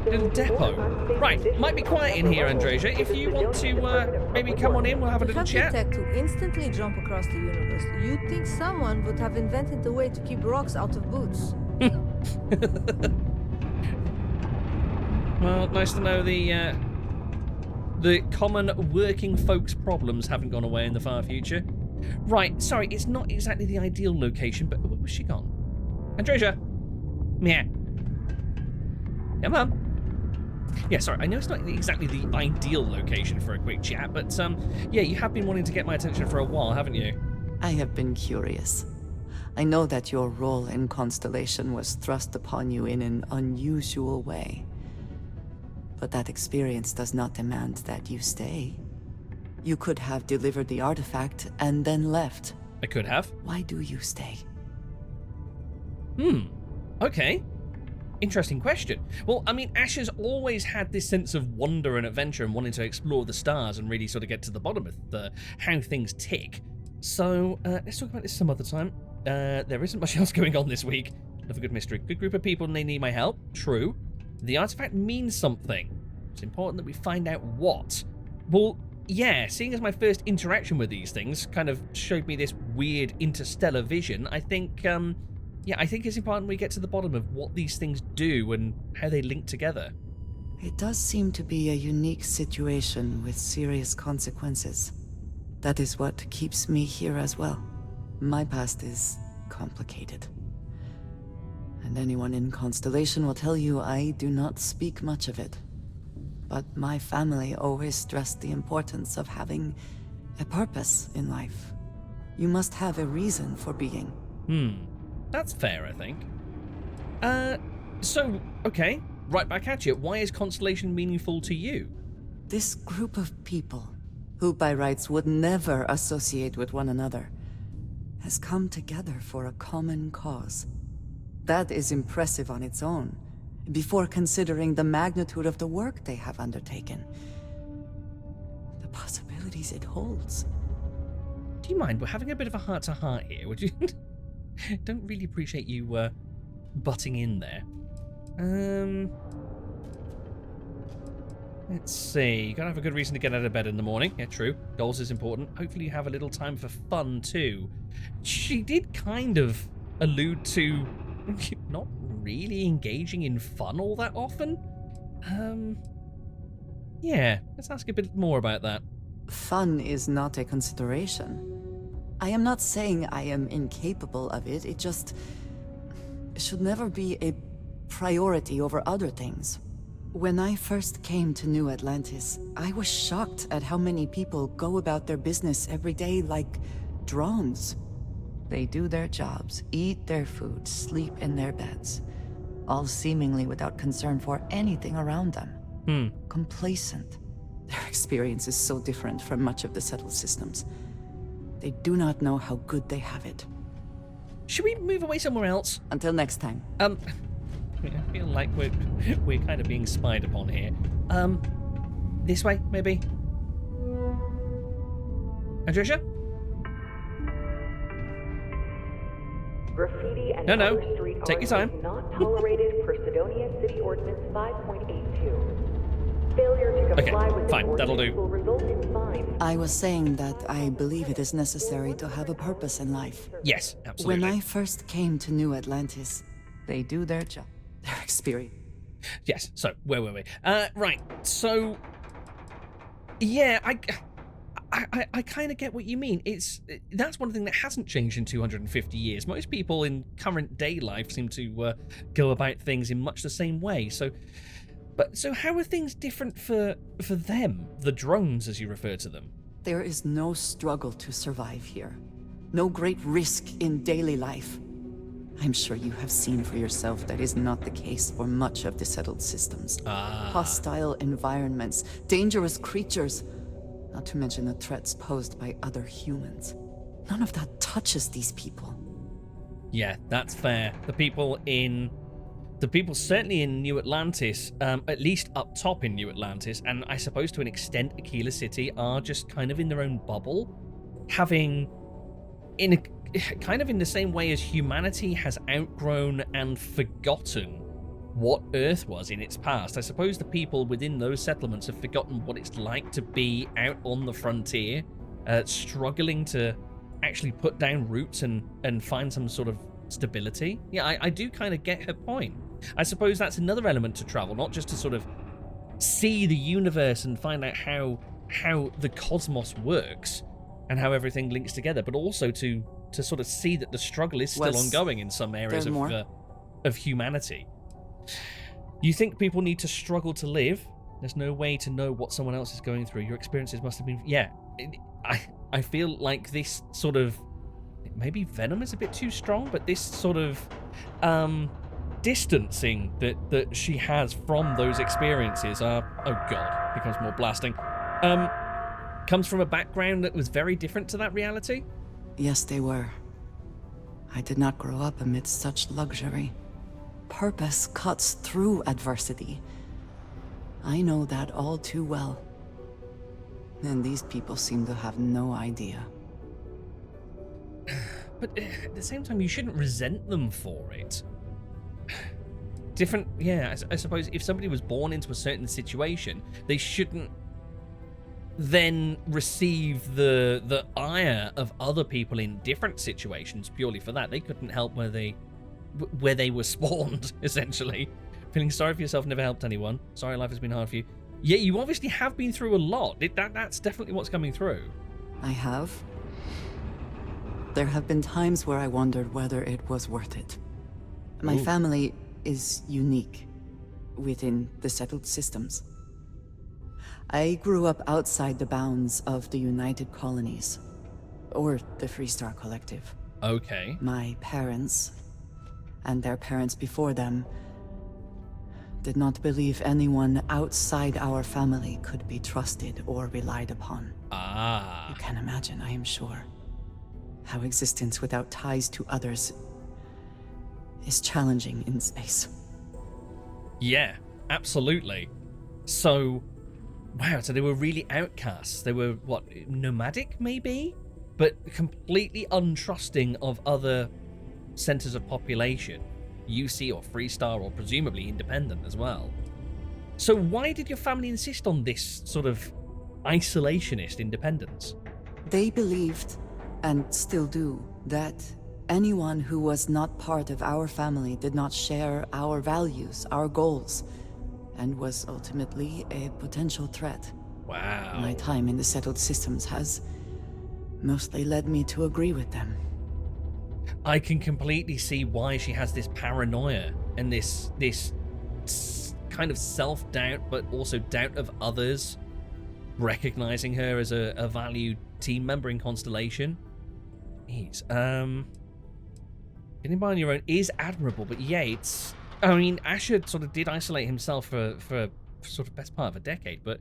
Little depot. Right, might be quiet in here, Andreja. If you want to maybe come on in, we'll have a little chat. Tech to instantly jump across the universe. You'd think someone would have invented a way to keep rocks out of boots. Well, nice to know the common working folks' problems haven't gone away in the far future. Right, sorry, it's not exactly the ideal location, but where's she gone? Andreja! Meh. Come on. Yeah, sorry, I know it's not exactly the ideal location for a quick chat, but yeah, you have been wanting to get my attention for a while, haven't you? I have been curious. I know that your role in Constellation was thrust upon you in an unusual way. But that experience does not demand that you stay. You could have delivered the artifact and then left. I could have. Why do you stay? Okay. Interesting question. Well, I mean, Ash has always had this sense of wonder and adventure and wanting to explore the stars and really sort of get to the bottom of how things tick. So, let's talk about this some other time. There isn't much else going on this week. Love a good mystery. Good group of people and they need my help. True. The artifact means something. It's important that we find out what. Well, yeah, seeing as my first interaction with these things kind of showed me this weird interstellar vision, I think, yeah, I think it's important we get to the bottom of what these things do and how they link together. It does seem to be a unique situation with serious consequences. That is what keeps me here as well. My past is complicated. And anyone in Constellation will tell you I do not speak much of it. But my family always stressed the importance of having a purpose in life. You must have a reason for being. That's fair, I think. So, okay, right back at you. Why is Constellation meaningful to you? This group of people, who by rights would never associate with one another, has come together for a common cause. That is impressive on its own, before considering the magnitude of the work they have undertaken. The possibilities it holds. Do you mind? We're having a bit of a heart-to-heart here, would you? Don't really appreciate you butting in there. Let's see. You gotta have a good reason to get out of bed in the morning. Yeah, true. Goals is important. Hopefully you have a little time for fun, too. She did kind of allude to not really engaging in fun all that often. Yeah, let's ask a bit more about that. Fun is not a consideration. I am not saying I am incapable of it, it just should never be a priority over other things. When I first came to New Atlantis, I was shocked at how many people go about their business every day like drones. They do their jobs, eat their food, sleep in their beds, all seemingly without concern for anything around them. Complacent. Their experience is so different from much of the settled systems. They do not know how good they have it. Should we move away somewhere else? Until next time. I feel like we're kind of being spied upon here. This way, maybe? Andreja? Graffiti and No. other street Take your art time. is not tolerated per Cydonia City Ordinance 5.82. Failure to comply with fine, this that'll ordinance do. will result in fines. I was saying that I believe it is necessary to have a purpose in life. Yes, absolutely. When I first came to New Atlantis, they do their job, their experience. Yes, so, where were we? Right, so... Yeah, I kind of get what you mean. That's one thing that hasn't changed in 250 years. Most people in current day life seem to go about things in much the same way. So how are things different for them, the drones as you refer to them? There is no struggle to survive here. No great risk in daily life. I'm sure you have seen for yourself that is not the case for much of the settled systems. Hostile environments, dangerous creatures, not to mention the threats posed by other humans. None of that touches these people. Yeah, that's fair. The people certainly in New Atlantis, at least up top in New Atlantis, and I suppose to an extent Aquila City, are just kind of in their own bubble, having kind of in the same way as humanity has outgrown and forgotten what Earth was in its past. I suppose the people within those settlements have forgotten what it's like to be out on the frontier, struggling to actually put down roots and find some sort of stability. Yeah, I do kind of get her point. I suppose that's another element to travel, not just to sort of see the universe and find out how the cosmos works and how everything links together, but also to sort of see that the struggle is still ongoing in some areas of humanity. You think people need to struggle to live? There's no way to know what someone else is going through. Your experiences must have been... Yeah, I feel like this sort of... Maybe venom is a bit too strong, but this sort of distancing that she has from those experiences are... Oh god, becomes more blasting. Comes from a background that was very different to that reality? Yes, they were. I did not grow up amidst such luxury. Purpose cuts through adversity. I know that all too well. And these people seem to have no idea. But at the same time, you shouldn't resent them for it. Different, yeah, I suppose if somebody was born into a certain situation, they shouldn't then receive the ire of other people in different situations purely for that. They couldn't help where they were spawned, essentially. Feeling sorry for yourself never helped anyone. Sorry life has been hard for you. Yeah, you obviously have been through a lot. That's definitely what's coming through. I have. There have been times where I wondered whether it was worth it. My family is unique within the settled systems. I grew up outside the bounds of the United Colonies, or the Freestar Collective. Okay. My parents, and their parents before them, did not believe anyone outside our family could be trusted or relied upon. Ah. You can imagine, I am sure, how existence without ties to others is challenging in space. Yeah, absolutely. So, wow, so they were really outcasts. They were, what, nomadic, maybe? But completely untrusting of other centers of population. UC or Freestar or presumably independent as well. So why did your family insist on this sort of isolationist independence? They believed, and still do, that anyone who was not part of our family did not share our values, our goals, and was ultimately a potential threat. Wow. My time in the settled systems has mostly led me to agree with them. I can completely see why she has this paranoia and this kind of self-doubt, but also doubt of others recognizing her as a valued team member in Constellation. is. Getting by on your own is admirable, but yeah, it's... I mean, Asher sort of did isolate himself for sort of best part of a decade, but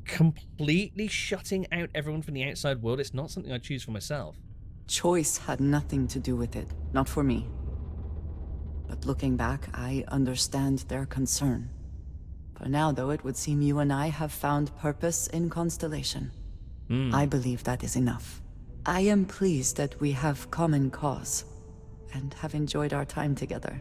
completely shutting out everyone from the outside world, it's not something I choose for myself. Choice had nothing to do with it, not for me. But looking back, I understand their concern. For now, though, it would seem you and I have found purpose in Constellation. I believe that is enough. I am pleased that we have common cause, and have enjoyed our time together.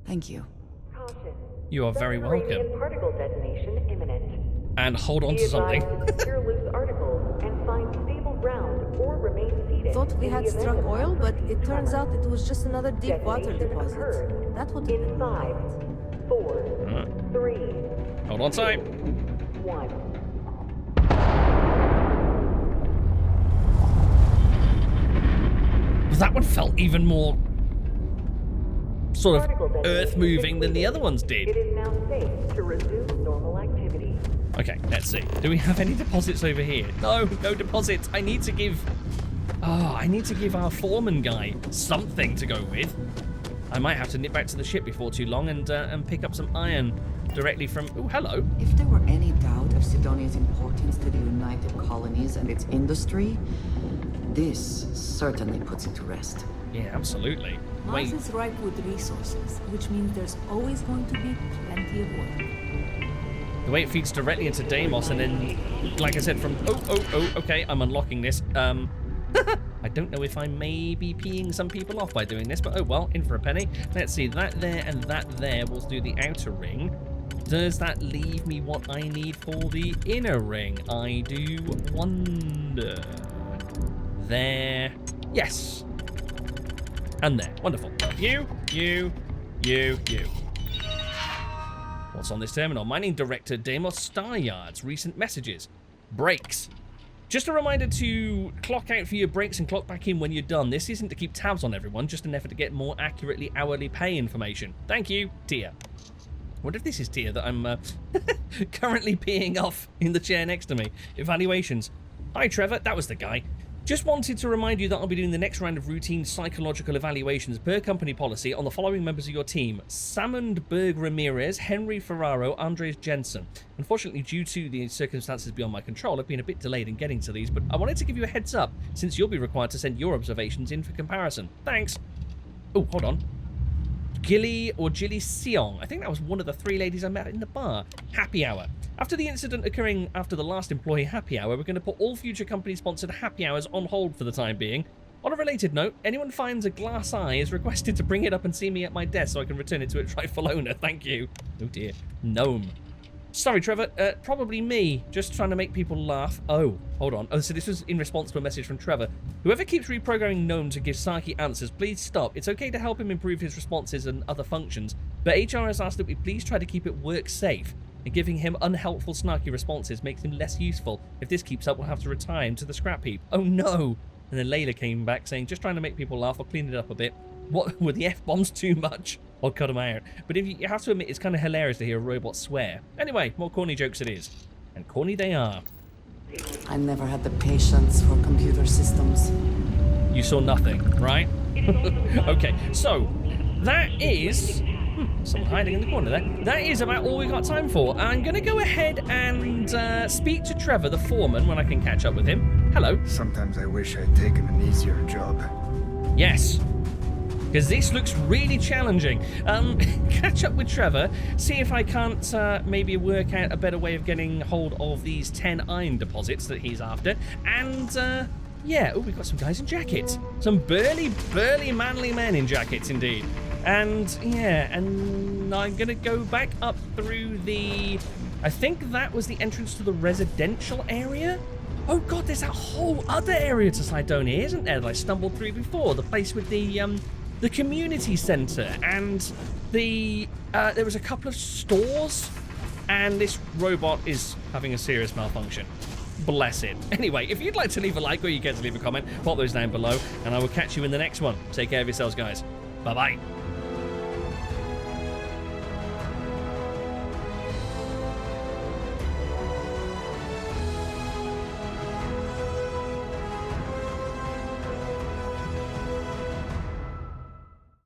Thank you. Caution. You are very welcome. Subterranean particle detonation imminent. And hold on to something. Secure loose articles and find stable ground or remain seated. Thought we had in the struck event of oil, but it emergency turns tremor. out it was just another deep water Detonation deposit. occurred That would in 5, 4, 3, Hold on tight. 1. That one felt even more sort of earth-moving than the other ones did. It is now safe to resume normal activity. Okay, let's see. Do we have any deposits over here? No, no deposits. I need to give... Oh, I need to give our foreman guy something to go with. I might have to nip back to the ship before too long and pick up some iron directly from... Oh, hello. If there were any doubt of Cydonia's importance to the United Colonies and its industry, this certainly puts it to rest. Yeah, absolutely. Mars Wait. is ripe with resources, which means there's always going to be plenty of work. The way it feeds directly into Deimos, and then, like I said, from... Oh, okay, I'm unlocking this. I don't know if I may be peeing some people off by doing this, but oh well, in for a penny. Let's see, that there and that there will do the outer ring. Does that leave me what I need for the inner ring? I do wonder. There. Yes. And there. Wonderful. You. What's on this terminal? Mining Director Deimos Staryard's recent messages. Brakes. Just a reminder to clock out for your breaks and clock back in when you're done. This isn't to keep tabs on everyone, just an effort to get more accurately hourly pay information. Thank you, Tia. Wonder if this is Tia that I'm currently peeing off in the chair next to me. Evaluations. Hi, Trevor. That was the guy. Just wanted to remind you that I'll be doing the next round of routine psychological evaluations per company policy on the following members of your team. Samund Berg Ramirez, Henry Ferraro, Andres Jensen. Unfortunately, due to the circumstances beyond my control, I've been a bit delayed in getting to these, but I wanted to give you a heads up, since you'll be required to send your observations in for comparison. Thanks. Oh, hold on. Gilly Seong. I think that was one of the 3 ladies I met in the bar. Happy hour. After the incident occurring after the last employee happy hour, we're going to put all future company-sponsored happy hours on hold for the time being. On a related note, anyone finds a glass eye is requested to bring it up and see me at my desk so I can return it to its rightful owner. Thank you. Oh dear. Gnome. Sorry, Trevor. Probably me. Just trying to make people laugh. Oh, hold on. Oh, so this was in response to a message from Trevor. Whoever keeps reprogramming Gnome to give Saki answers, please stop. It's okay to help him improve his responses and other functions, but HR has asked that we please try to keep it work safe. And giving him unhelpful, snarky responses makes him less useful. If this keeps up, we'll have to retire him to the scrap heap. Oh no! And then Layla came back saying, just trying to make people laugh, I'll clean it up a bit. What, were the F-bombs too much? I'll cut them out. But if you have to admit, it's kind of hilarious to hear a robot swear. Anyway, more corny jokes it is. And corny they are. I never had the patience for computer systems. You saw nothing, right? Okay, so that is... someone hiding in the corner there. That is about all we've got time for. I'm going to go ahead and speak to Trevor, the foreman, when I can catch up with him. Hello. Sometimes I wish I'd taken an easier job. Yes. Because this looks really challenging. Catch up with Trevor, see if I can't maybe work out a better way of getting hold of these 10 iron deposits that he's after. And, yeah, oh, we've got some guys in jackets. Some burly, manly men in jackets, indeed. And, yeah, and I'm going to go back up through the... I think that was the entrance to the residential area? Oh, God, there's that whole other area to Cydonia, isn't there, that I stumbled through before? The place with the community centre, and the there was a couple of stores, and this robot is having a serious malfunction. Bless it. Anyway, if you'd like to leave a like or you care to leave a comment, pop those down below, and I will catch you in the next one. Take care of yourselves, guys. Bye-bye.